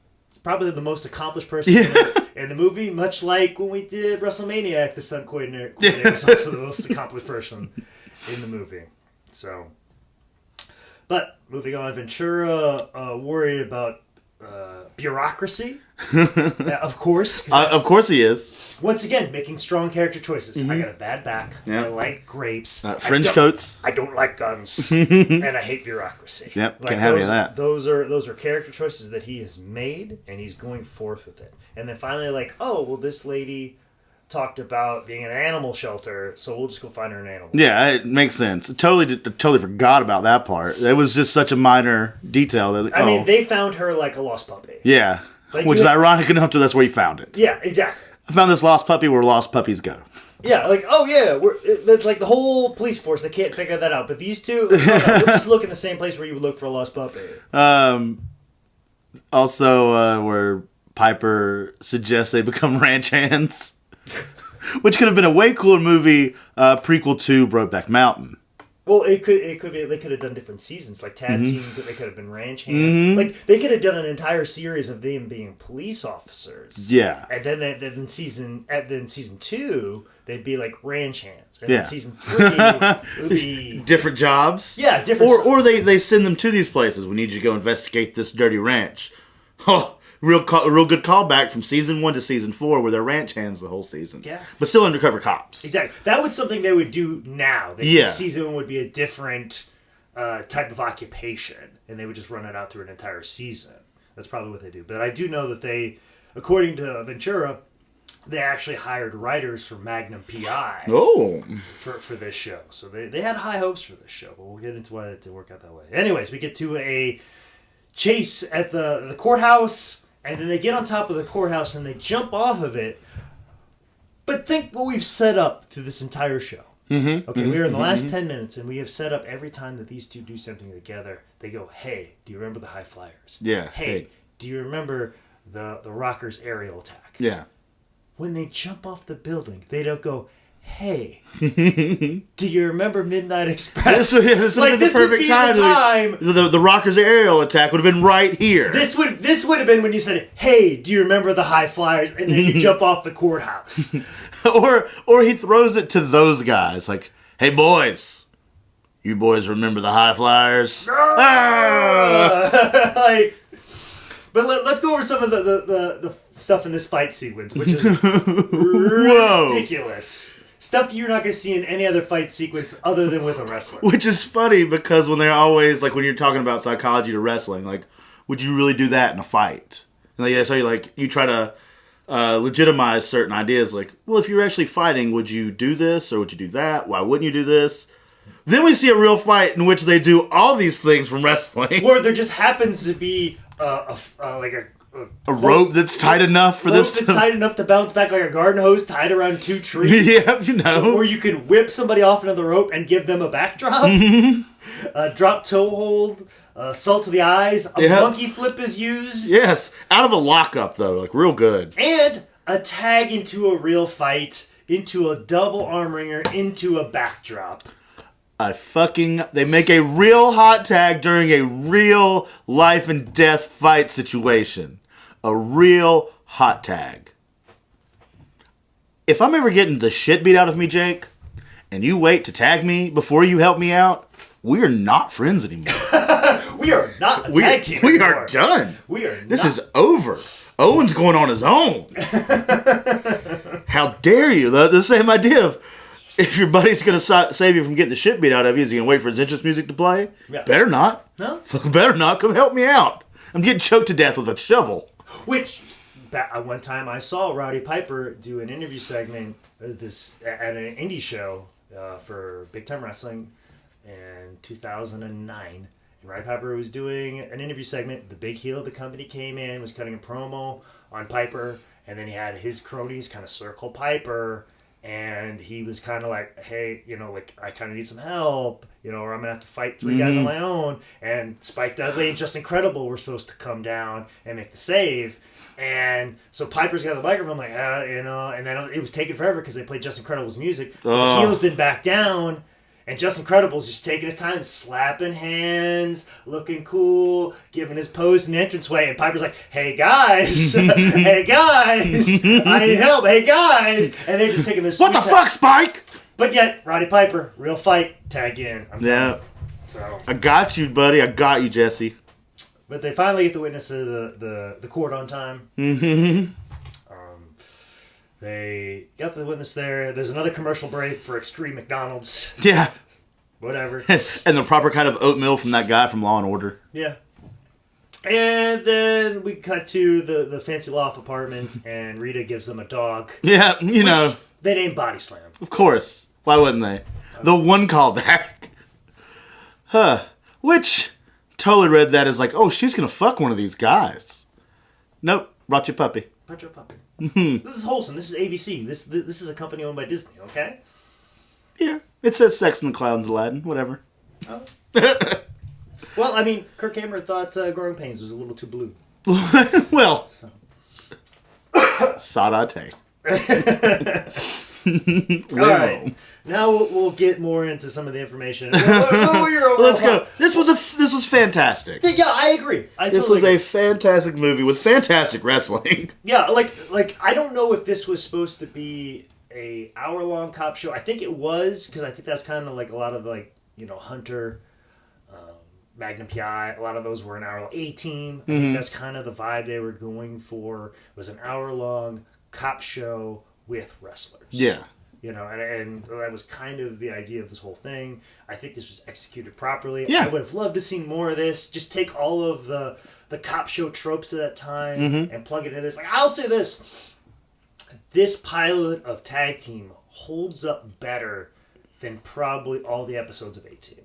probably the most accomplished person in the movie, much like when we did WrestleMania, the stunt coordinator was also the most accomplished person in the movie. So, but moving on, Ventura worried about bureaucracy. Of course. Of course he is. Once again, making strong character choices. I got a bad back. Yeah. I like grapes. Fringe coats. I don't like guns. And I hate bureaucracy. Yep, can't have any of that. Those are character choices that he has made, and he's going forth with it. And then finally, like, this lady talked about being in an animal shelter, so we'll just go find her an animal. Yeah, it makes sense. Totally forgot about that part. It was just such a minor detail. That, I mean, they found her like a lost puppy. Yeah, like, which is ironic enough to that's where you found it. Yeah, exactly. I found this lost puppy where lost puppies go. Yeah, like, it's like the whole police force, they can't figure that out. But these two, we're just looking the same place where you would look for a lost puppy. Also, where Piper suggests they become ranch hands, which could have been a way cooler movie prequel to Brokeback Mountain. Well, it could be they could have done different seasons, like tag team. They could have been ranch hands. Like they could have done an entire series of them being police officers. Yeah, and then season 2 they'd be like ranch hands, and yeah. then season 3 it would be different jobs. Yeah, different. Or they send them to these places. We need you to go investigate this dirty ranch. Oh, real good callback from season 1 to season 4, where they're ranch hands the whole season. Yeah, but still undercover cops. Exactly. That was something they would do now. Season 1 would be a different type of occupation, and they would just run it out through an entire season. That's probably what they do. But I do know that they, according to Ventura, they actually hired writers from Magnum PI for this show. So they had high hopes for this show, but we'll get into why it didn't work out that way. Anyways, we get to a chase at the courthouse, and then they get on top of the courthouse and they jump off of it. But think what we've set up through this entire show. Okay, we're in the last 10 minutes, and we have set up every time that these two do something together. They go, "Hey, do you remember the High Flyers?" Yeah. Hey, do you remember the Rockers aerial attack? Yeah. When they jump off the building, they don't go, "Hey, do you remember Midnight Express?" This would be the time. The Rockers aerial attack would have been right here. This would have been when you said, "Hey, do you remember the High Flyers?" And then you jump off the courthouse. or he throws it to those guys like, "Hey boys, you boys remember the High Flyers?" But let's go over some of the stuff in this fight sequence, which is ridiculous. Stuff you're not going to see in any other fight sequence other than with a wrestler. Which is funny because when they're always, like, when you're talking about psychology to wrestling, like, would you really do that in a fight? And like, so you try to legitimize certain ideas, like, well, if you're actually fighting, would you do this or would you do that? Why wouldn't you do this? Then we see a real fight in which they do all these things from wrestling. Or there just happens to be a rope that's tight enough for this to... tight enough to bounce back like a garden hose tied around 2 trees. Yeah, you know. Or you could whip somebody off into the rope and give them a backdrop. Drop toe hold, salt to the eyes. A monkey flip is used. Yes, out of a lockup, though. Like, real good. And a tag into a real fight, into a double arm wringer, into a backdrop. They make a real hot tag during a real life and death fight situation. A real hot tag. If I'm ever getting the shit beat out of me, Jake, and you wait to tag me before you help me out, we are not friends anymore. We are not a tag team We anymore. are done. We are This is over. Owen's going on his own. How dare you? The same idea of, if your buddy's going to save you from getting the shit beat out of you, is he going to wait for his entrance music to play? Yeah. Better not. No? Better not. Come help me out. I'm getting choked to death with a shovel. Which, one time I saw Roddy Piper do an interview segment at an indie show for Big Time Wrestling in 2009. And Roddy Piper was doing an interview segment. The big heel of the company came in, was cutting a promo on Piper, and then he had his cronies kind of circle Piper. And he was kind of like, "Hey, I kind of need some help, or I'm going to have to fight 3 guys on my own." And Spike Dudley and Just Incredible were supposed to come down and make the save. And so Piper's got the microphone, like, and then it was taking forever because they played Just Incredible's music. The heels didn't back down. And Just Incredible's just taking his time, slapping hands, looking cool, giving his pose in the entranceway. And Piper's like, "Hey, guys. Hey, guys. I need help. Hey, guys." And they're just taking their sweet What the fuck, Spike? But yet, Roddy Piper, real fight, tag in. So I got you, buddy. I got you, Jesse. But they finally get the witness to the court on time. They got the witness there. There's another commercial break for Extreme McDonald's. Yeah. Whatever. And the proper kind of oatmeal from that guy from Law and Order. Yeah. And then we cut to the fancy loft apartment, and Rita gives them a dog. Yeah, know. They named Body Slam. Of course. Why wouldn't they? The one callback. Which totally read that as like, oh, she's going to fuck one of these guys. Nope. Brought your puppy. Brought your puppy. This is wholesome. This is ABC. This is a company owned by Disney, okay? Yeah. It says Sex in the Clouds, Aladdin. Whatever. Oh. Well, I mean, Kirk Cameron thought Growing Pains was a little too blue. Well, Sarate. All right, now we'll get more into some of the information. Let's go. This was fantastic. Yeah, I agree. This was a fantastic movie with fantastic wrestling. Yeah, like I don't know if this was supposed to be a hour-long cop show. I think it was, because I think that's kind of like a lot of Hunter, Magnum PI. A lot of those were an hour. A-Team. I think that's kind of the vibe they were going for. Was an hour-long cop show with wrestlers. Yeah. And that was kind of the idea of this whole thing. I think this was executed properly. Yeah. I would have loved to see more of this. Just take all of the cop show tropes of that time and plug it in. It's like, I'll say this. This pilot of Tag Team holds up better than probably all the episodes of A-Team.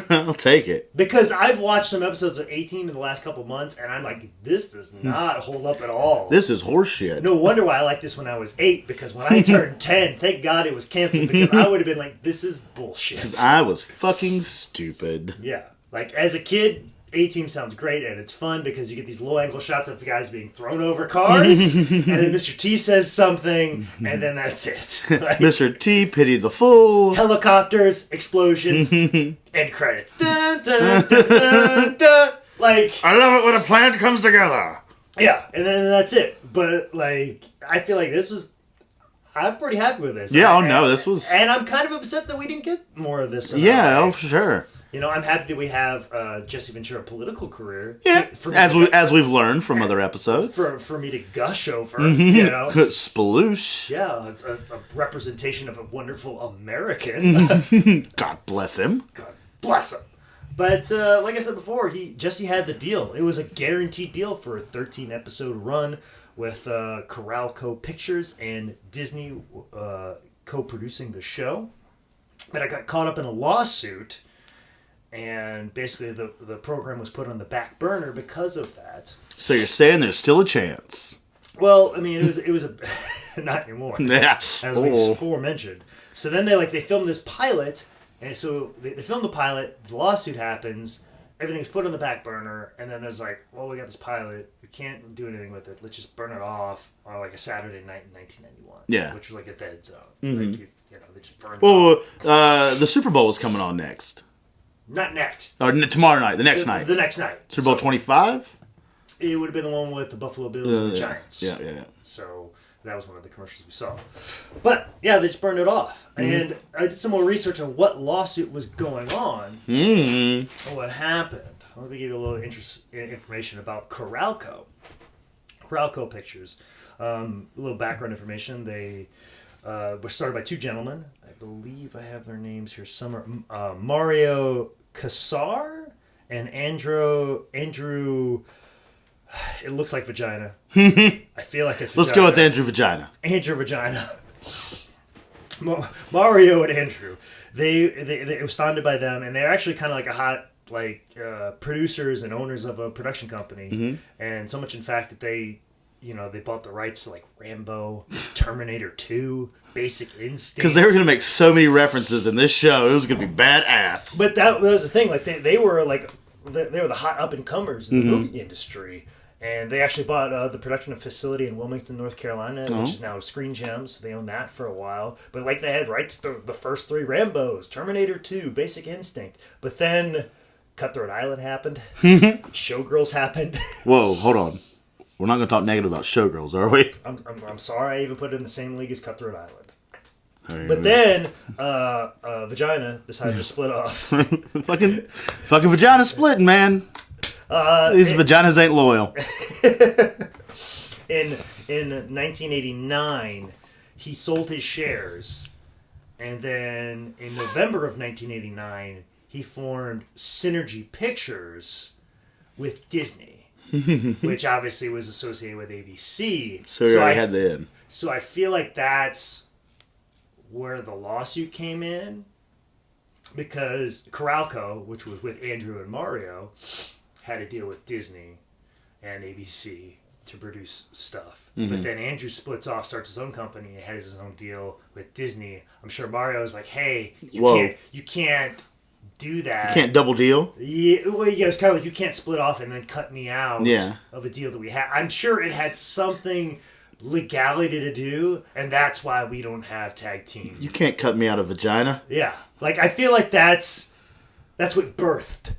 I'll take it. Because I've watched some episodes of A-Team in the last couple months, and I'm like, this does not hold up at all. This is horseshit. No wonder why I liked this when I was 8, because when I turned 10, thank God it was canceled, because I would have been like, this is bullshit. Because I was fucking stupid. Yeah. Like, as a kid, A-Team sounds great, and it's fun because you get these low-angle shots of the guys being thrown over cars, and then Mr. T says something, and then that's it. Like, Mr. T, pity the fool. Helicopters, explosions, end credits. Dun, dun, dun, dun, dun. Like, I love it when a plan comes together. Yeah, and then that's it. But, like, I feel like this was... I'm pretty happy with this. Yeah, this was... And I'm kind of upset that we didn't get more of this. Yeah, for sure. I'm happy that we have Jesse Ventura political career. Yeah, as we've learned from other episodes. For me to gush over, Sploosh. Yeah, it's a representation of a wonderful American. God bless him. God bless him. But like I said before, Jesse had the deal. It was a guaranteed deal for a 13-episode run with Coralco Pictures and Disney co-producing the show. But I got caught up in a lawsuit. And basically, the program was put on the back burner because of that. So you're saying there's still a chance? Well, I mean, it was a not anymore. Yeah, as we aforementioned. So then they filmed this pilot, and so they filmed the pilot. The lawsuit happens. Everything's put on the back burner, and then there's like, well, we got this pilot. We can't do anything with it. Let's just burn it off on like a Saturday night in 1991. Yeah, which was like a dead zone. Like they just burned. Well, the Super Bowl is coming on next. Not next. Or tomorrow night. The next night. The next night. Super Bowl 25? It would have been the one with the Buffalo Bills and the Giants. Yeah. So that was one of the commercials we saw. But, yeah, they just burned it off. And I did some more research on what lawsuit was going on and what happened. I want to give you a little information about Coralco. Coralco Pictures. A little background information. They were started by two gentlemen. I believe I have their names here somewhere. Mario Cassar and Andrew. It looks like vagina. I feel like it's vagina. Let's go with Andrew Vagina. Andrew Vagina. Mario and Andrew. It was founded by them, and they're actually kind of like a hot producers and owners of a production company, and so much in fact that they bought the rights to like Rambo, Terminator 2, Basic Instinct. Because they were going to make so many references in this show, it was going to be badass. But that was the thing. Like they were the hot up and comers in the movie industry, and they actually bought the production facility in Wilmington, North Carolina, which is now Screen Gems. So they owned that for a while. But like they had rights to the first three Rambos, Terminator 2, Basic Instinct. But then Cutthroat Island happened. Showgirls happened. Whoa, hold on. We're not going to talk negative about Showgirls, are we? I'm sorry I even put it in the same league as Cutthroat Island. But then, Vagina decided to split off. fucking Vagina splitting, man. These vaginas ain't loyal. In 1989, he sold his shares. And then in November of 1989, he formed Synergy Pictures with Disney. Which obviously was associated with ABC. So I had the end. So I feel like that's where the lawsuit came in, because Coralco, which was with Andrew and Mario, had a deal with Disney and ABC to produce stuff. But then Andrew splits off, starts his own company, and has his own deal with Disney. I'm sure Mario's like, hey, you can't do that. You can't double deal? Yeah, well, yeah, it's kind of like you can't split off and then cut me out of a deal that we had. I'm sure it had something legality to do, and that's why we don't have tag team. You can't cut me out of vagina. Yeah. Like, I feel like that's what birthed.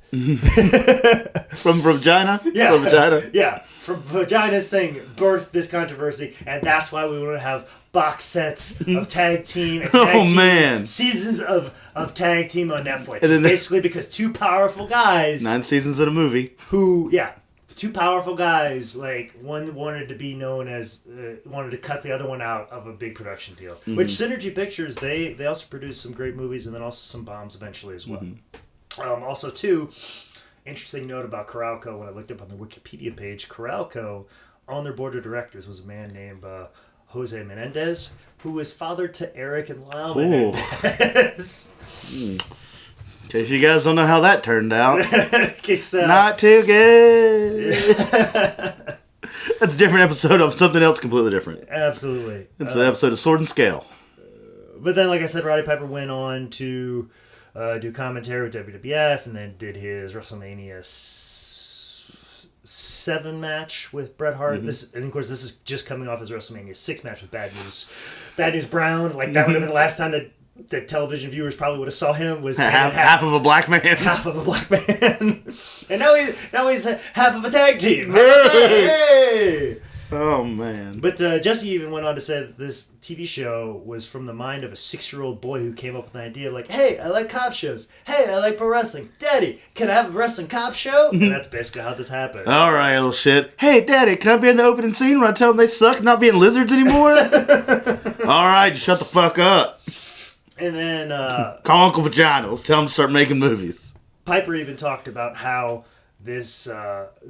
From vagina? Yeah. From vagina? Yeah. From vagina's thing birthed this controversy, and that's why we want to have box sets of tag team and tag team man. seasons of tag team on Netflix. And then basically because two powerful guys 9 seasons in a movie. two powerful guys, like, one wanted to be known as wanted to cut the other one out of a big production deal. Which Synergy Pictures, they also produced some great movies and then also some bombs eventually as well. Also, too, interesting note about Coralco, when I looked up on the Wikipedia page, Coralco, on their board of directors, was a man named Jose Menendez, who was father to Eric and Lyle Menendez. In case you guys don't know how that turned out. Case, Not too good. That's a different episode of something else completely different. Absolutely. It's an episode of Sword and Scale. But then, like I said, Roddy Piper went on to do commentary with WWF, and then did his WrestleMania 7 match with Bret Hart. And of course, this is just coming off his WrestleMania 6 match with Bad News Brown. Like, that would have been the last time that television viewers probably would have saw him, was half of a black man. Half of a black man. And now he's half of a tag team. Hey! Oh, man. But Jesse even went on to say that this TV show was from the mind of a 6-year-old boy who came up with an idea like, hey, I like cop shows. Hey, I like pro wrestling. Daddy, can I have a wrestling cop show? And that's basically how this happened. All right, little shit. Hey, Daddy, can I be in the opening scene when I tell them they suck, not being lizards anymore? All right, shut the fuck up. And then call Uncle Vagina. Let's tell him to start making movies. Piper even talked about how this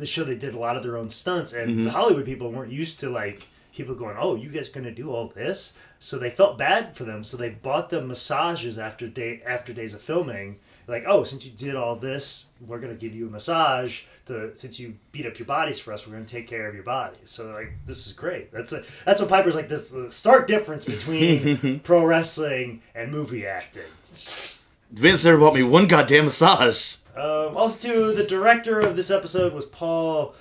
show, they did a lot of their own stunts, and the Hollywood people weren't used to, like, people going, oh, you guys gonna do all this? So they felt bad for them, so they bought them massages after days of filming. Like, oh, since you did all this, we're gonna give you a massage. Since you beat up your bodies for us, we're gonna take care of your bodies. So, like, this is great. That's what Piper's like, this stark difference between pro wrestling and movie acting. Vince never bought me one goddamn massage. Also, too, the director of this episode was Paul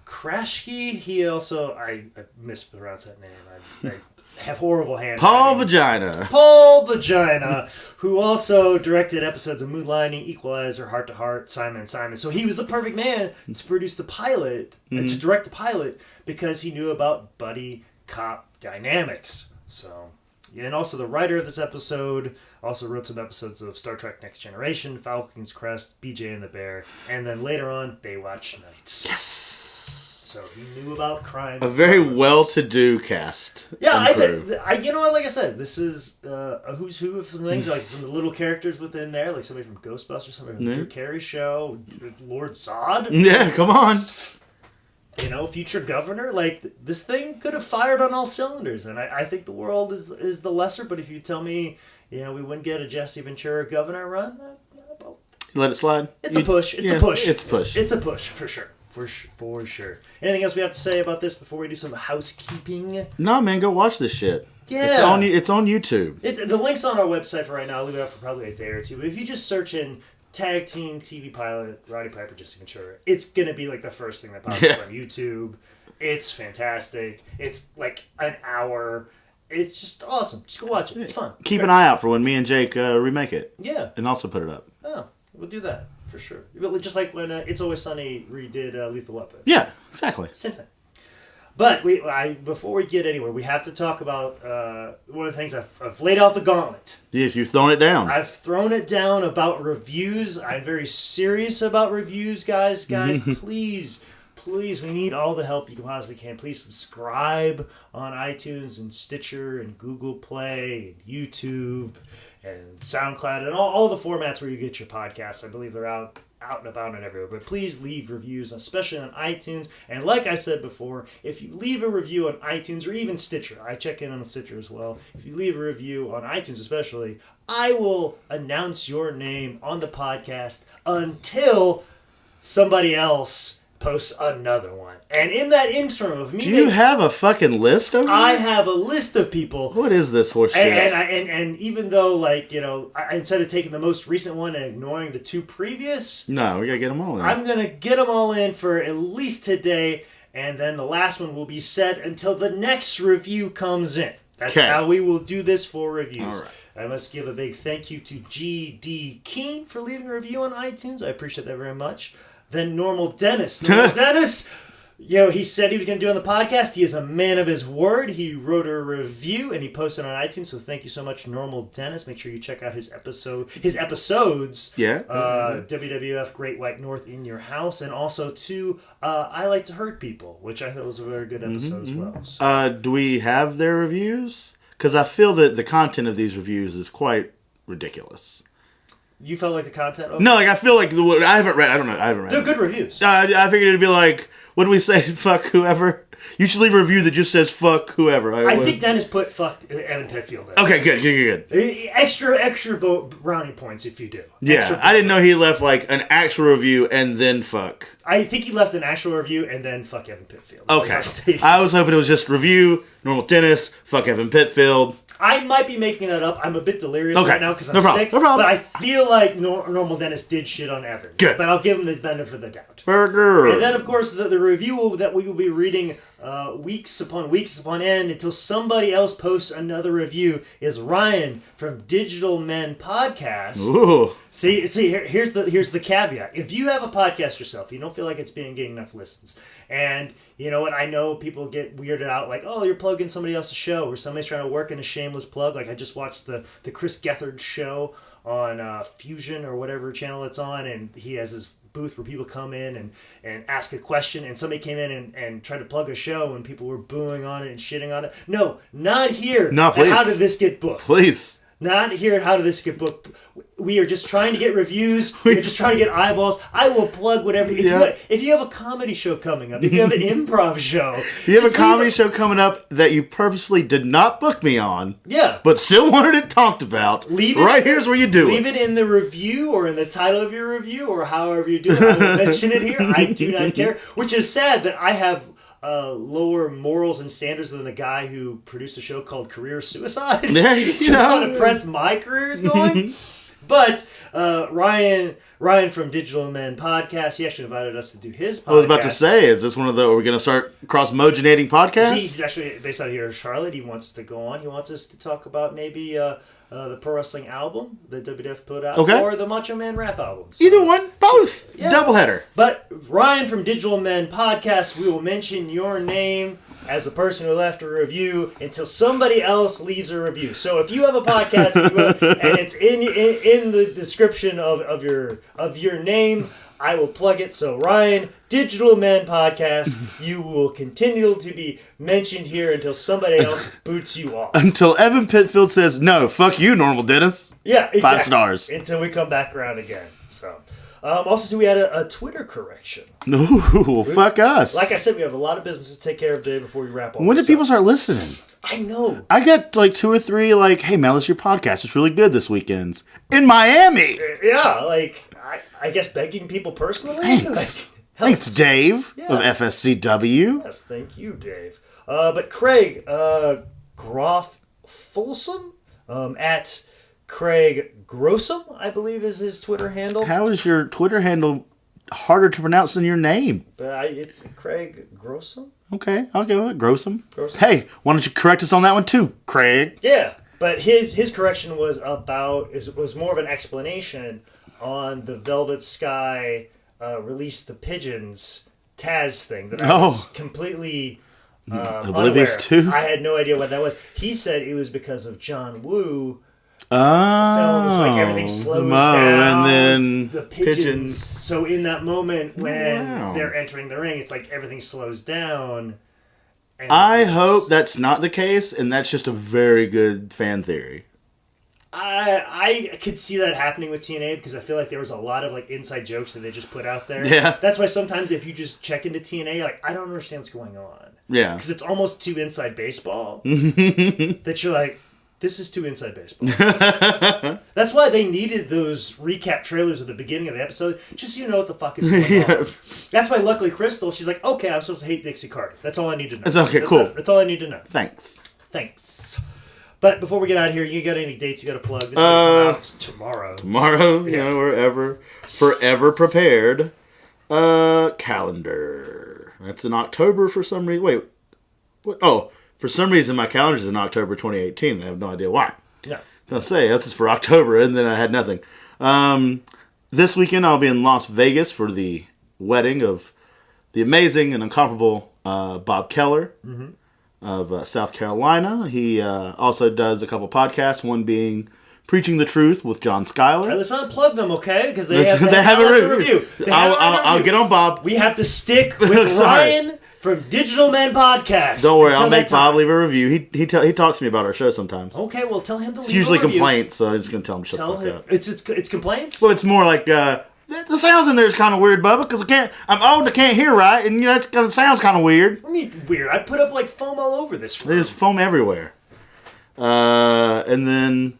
Krashke. He also, I mispronounced that name. I have horrible handwriting. Paul Vagina, who also directed episodes of Moonlighting, Equalizer, Heart to Heart, Simon & Simon. So he was the perfect man to produce the pilot, to direct the pilot, because he knew about buddy cop dynamics. So, yeah, and also the writer of this episode also wrote some episodes of Star Trek Next Generation, Falcon's Crest, BJ and the Bear, and then later on, Baywatch Nights. Yes! So he knew about crime. A very well-to-do cast. Yeah, you know what, like I said, this is a who's who of some things, like some little characters within there, like somebody from Ghostbusters, somebody from the Drew Carey Show, Lord Zod. Yeah, come on. You know, future governor. Like, this thing could have fired on all cylinders, and I think the world is the lesser, but if you tell me, you know, we wouldn't get a Jesse Ventura governor run, let it slide. It's a push. It's a push, for sure. For sure. Anything else we have to say about this before we do some housekeeping? No, man, go watch this shit. Yeah. It's on YouTube. The link's on our website for right now. I'll leave it up for probably a day or two. But if you just search in Tag Team TV Pilot, Roddy Piper, Jesse Ventura, it's going to be like the first thing that pops up on YouTube. It's fantastic. It's like an hour. It's just awesome. Just go watch it. It's fun. Keep an eye out for when me and Jake remake it. Yeah. And also put it up. Oh, we'll do that for sure. Just like when It's Always Sunny redid Lethal Weapon. Yeah, exactly. Same thing. But before we get anywhere, we have to talk about one of the things I've laid out the gauntlet. Yes, you've thrown it down. I've thrown it down about reviews. I'm very serious about reviews, guys. Please, we need all the help you possibly can. Please subscribe on iTunes and Stitcher and Google Play and YouTube and SoundCloud and all the formats where you get your podcasts. I believe they're out and about and everywhere. But please leave reviews, especially on iTunes. And like I said before, if you leave a review on iTunes or even Stitcher, I check in on Stitcher as well. If you leave a review on iTunes especially, I will announce your name on the podcast until somebody else posts another one. And in that interim of me... Do you have a fucking list over there? I have a list of people. What is this horse shit? And even though, like, you know, instead of taking the most recent one and ignoring the two previous... No, we gotta get them all in. I'm gonna get them all in for at least today. And then the last one will be set until the next review comes in. That's Okay. how we will do this for reviews. All right. I must give a big thank you to G.D. Keen for leaving a review on iTunes. I appreciate that very much. Then Normal Dennis. Normal Dennis, he said he was going to do it on the podcast. He is a man of his word. He wrote a review and he posted on iTunes. So thank you so much, Normal Dennis. Make sure you check out his episodes. Yeah. WWF Great White North in Your House. And also to I Like to Hurt People, which I thought was a very good episode as well. So. Do we have their reviews? Because I feel that the content of these reviews is quite ridiculous. You felt like the content of No, like I feel like I haven't read. I don't know. I haven't read. They're good reviews. I figured it'd be like, what do we say? Fuck whoever. You should leave a review that just says fuck whoever. I think Dennis put fuck Evan Pitfield in. Okay, good. Extra brownie points if you do. Yeah, I didn't know he left like an actual review and then fuck. I think he left an actual review and then fuck Evan Pitfield. Okay. I was hoping it was just review, Normal Dennis, fuck Evan Pitfield. I might be making that up. I'm a bit delirious right now because I'm sick. No problem. But I feel like Normal Dennis did shit on Evan. Good. But I'll give him the benefit of the doubt. Burger. And then, of course, the review that we will be reading weeks upon end until somebody else posts another review is Ryan from Digital Men Podcast. Ooh. See, here's the caveat. If you have a podcast yourself, you don't feel like it's getting enough listens, and you know what, I know people get weirded out, like, oh, you're plugging somebody else's show, or somebody's trying to work in a shameless plug. Like I just watched the Chris Gethard show on Fusion or whatever channel it's on, and he has his booth where people come in and ask a question, and somebody came in and tried to plug a show, and people were booing on it and shitting on it. No, not here. No, please. How did this get booked? Please. Not here. How did this get booked? We are just trying to get reviews. We're just trying to get eyeballs. I will plug whatever. If you have a comedy show coming up, if you have an improv show, if you have a comedy show coming up that you purposefully did not book me on, but still wanted it talked about, here's where you do it. Leave it in the review or in the title of your review or however you do it. I will mention it here. I do not care. Which is sad that I have lower morals and standards than the guy who produced a show called Career Suicide. Yeah, Just want to press my career is going. But Ryan from Digital Men Podcast, he actually invited us to do his podcast. I was about to say, is this one of the, are we going to start cross-moginating podcasts? He's actually based out here in Charlotte. He wants us to go on. He wants us to talk about maybe the pro wrestling album that WWF put out, or the Macho Man rap album. So, either one, both. Yeah. Doubleheader. But Ryan from Digital Men Podcast, we will mention your name as the person who left a review until somebody else leaves a review. So if you have a podcast and it's in the description of your name, I will plug it. So Ryan, Digital Men Podcast, you will continue to be mentioned here until somebody else boots you off. Until Evan Pitfield says, no, fuck you, Normal Dennis. Yeah, exactly. 5 stars. Until we come back around again. So, also, we had a Twitter correction. Ooh, fuck us. Like I said, we have a lot of business to take care of today before we wrap up. When did people start listening? I know. I got like 2 or 3 like, hey man, listen to your podcast. It's really good this weekend. In Miami. Yeah, like, I guess begging people personally. Thanks. Thanks, Dave of FSCW. Yes, thank you, Dave. But Craig, Groff Folsom, at Craig Grossum, I believe is his Twitter handle. How is your Twitter handle harder to pronounce than your name? It's Craig Grossum. Okay, I'll go with Grossum. Hey, why don't you correct us on that one too, Craig? Yeah, but his correction was was more of an explanation on the Velvet Sky Release the Pigeons Taz thing that I was completely oblivious to. I had no idea what that was. He said it was because of John Woo. Films, like everything slows down, and then the pigeons. So in that moment when they're entering the ring, it's like everything slows down. And I hope that's not the case, and that's just a very good fan theory. I could see that happening with TNA because I feel like there was a lot of like inside jokes that they just put out there. Yeah, that's why sometimes if you just check into TNA, you're like, I don't understand what's going on. Yeah, because it's almost too inside baseball that you're like, this is too inside baseball. That's why they needed those recap trailers at the beginning of the episode, just so you know what the fuck is going on. That's why, luckily, Crystal, she's like, okay, I'm supposed to hate Dixie Carter. That's all I need to know. That's okay, cool. That's all I need to know. Thanks. But before we get out of here, you got any dates you got to plug? This will come out tomorrow. Tomorrow, we're forever prepared. Calendar. That's in October for some reason. Wait, what? Oh, for some reason my calendar's in October 2018. I have no idea why. Yeah. I'll say that's just for October, and then I had nothing. This weekend I'll be in Las Vegas for the wedding of the amazing and incomparable Bob Keller of South Carolina. He also does a couple podcasts, one being Preaching the Truth with John Schuyler. Let's not plug them, okay? Because they have a review. I'll get on Bob. We have to stick with Ryan from Digital Men Podcast. Don't worry, I'll make Bob leave a review. He talks to me about our show sometimes. Okay, well, tell him to leave a review. It's usually complaints, so I'm just going to tell him to shut the fuck up. It's complaints? Well, it's more like, the sounds in there is kind of weird, Bubba, because I'm old and I can't hear right, and it sounds kind of weird. What do you mean weird? I put up, like, foam all over this room. There's foam everywhere. And then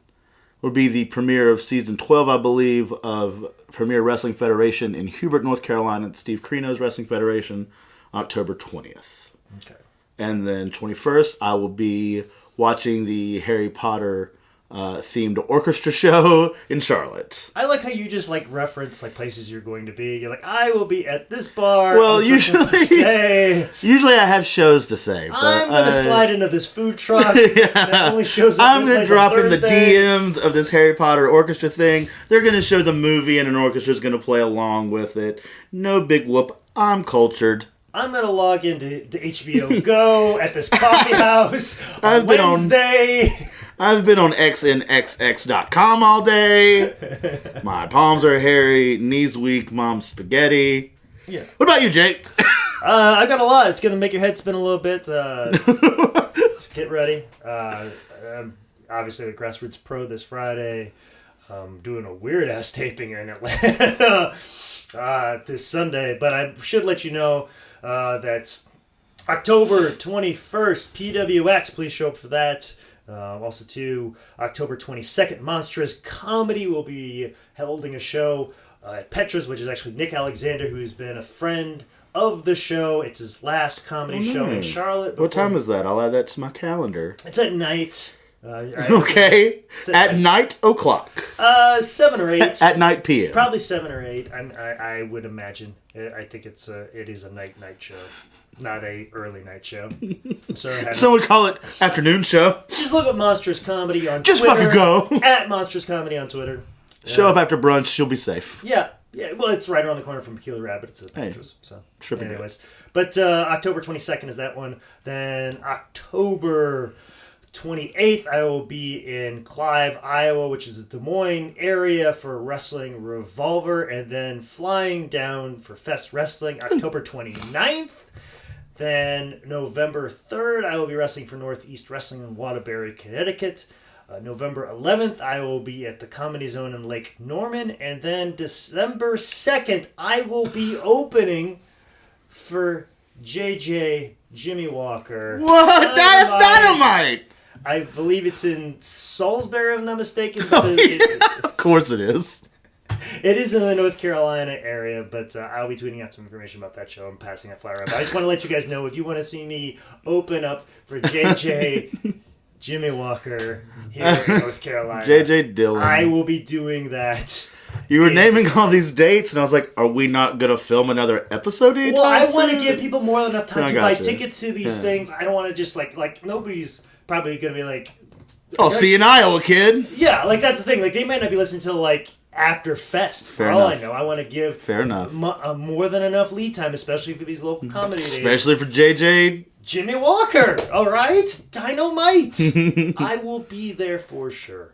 would be the premiere of season 12, I believe, of Premier Wrestling Federation in Hubert, North Carolina, at Steve Carino's Wrestling Federation, October 20th. Okay. And then 21st, I will be watching the Harry Potter themed orchestra show in Charlotte. I like how you just like reference like places you're going to be. You're like, I will be at this bar. Well, on usually I have shows to say. But I'm going to slide into this food truck. That only shows up I'm going to drop in the Thursday. DMs of this Harry Potter orchestra thing. They're going to show the movie, and an orchestra's going to play along with it. No big whoop. I'm cultured. I'm going to log into HBO Go at this coffee house on Wednesday. I've been on xnxx.com all day. My palms are hairy, knees weak, mom's spaghetti. Yeah. What about you, Jake? I got a lot. It's going to make your head spin a little bit. Get ready. Obviously, the Grassroots Pro this Friday. Doing a weird-ass taping in Atlanta this Sunday. But I should let you know that October 21st, PWX, please show up for that. Also, too, October 22nd, Monstrous Comedy will be holding a show at Petra's, which is actually Nick Alexander, who's been a friend of the show. It's his last comedy show in Charlotte. What time is that? I'll add that to my calendar. It's at night. Okay. At night o'clock. 7 or 8. At night PM. Probably 7 or 8. I would imagine. I think it is a night show. Not a early night show. I'm sorry. Some would call it afternoon show. Just look up Monstrous Comedy on Just Twitter. Just fucking go. At Monstrous Comedy on Twitter. Show up after brunch. You'll be safe. Yeah. Well, it's right around the corner from Peculiar Rabbit. It's at Petra's. So, anyways. But October 22nd is that one. Then October 28th, I will be in Clive, Iowa, which is the Des Moines area for Wrestling Revolver. And then flying down for Fest Wrestling October 29th. Then November 3rd, I will be wrestling for Northeast Wrestling in Waterbury, Connecticut. November 11th, I will be at the Comedy Zone in Lake Norman. And then December 2nd, I will be opening for JJ Jimmy Walker. What? That's dynamite! I believe it's in Salisbury, if I'm not mistaken. Of course it is. It is in the North Carolina area, but I'll be tweeting out some information about that show and passing that flyer around. But I just want to let you guys know, if you want to see me open up for JJ Jimmy Walker here in North Carolina, JJ Dillon, I will be doing that. You were naming all these dates, and I was like, are we not going to film another episode anytime Well, I soon? want to give people more than enough time to buy you. tickets to these things. I don't want to just, like nobody's probably going to be like... I'll see you in Iowa, kid. Yeah, like, that's the thing. Like, they might not be listening till, like, after Fest. For all I know, I want to give Fair enough. More than enough lead time, especially for these local comedy days. Especially for JJ Jimmy Walker, all right? Dynamite. I will be there for sure.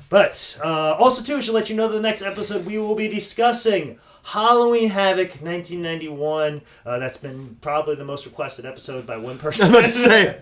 But also, too, I should let you know the next episode we will be discussing Halloween Havoc 1991. That's been probably the most requested episode by one person. I was about to say,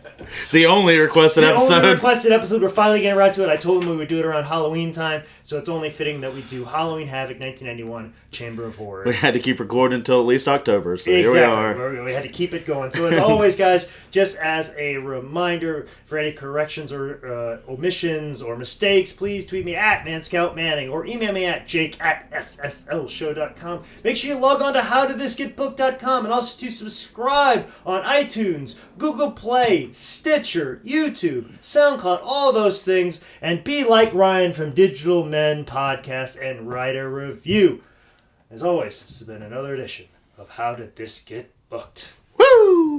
the only requested episode. The only requested episode. We're finally getting around to it. I told them we would do it around Halloween time, so it's only fitting that we do Halloween Havoc 1991 Chamber of Horrors. We had to keep recording until at least October, so exactly. Here we are. We had to keep it going. So as always, guys, just as a reminder, for any corrections or omissions or mistakes, please tweet me at ManScoutManning or email me at jake@sslshow.com. Make sure you log on to howdidthisgetbooked.com and also to subscribe on iTunes, Google Play, Stitcher, YouTube, SoundCloud, all those things, and be like Ryan from Digital Men Podcast and write a review. As always, this has been another edition of How Did This Get Booked? Woo!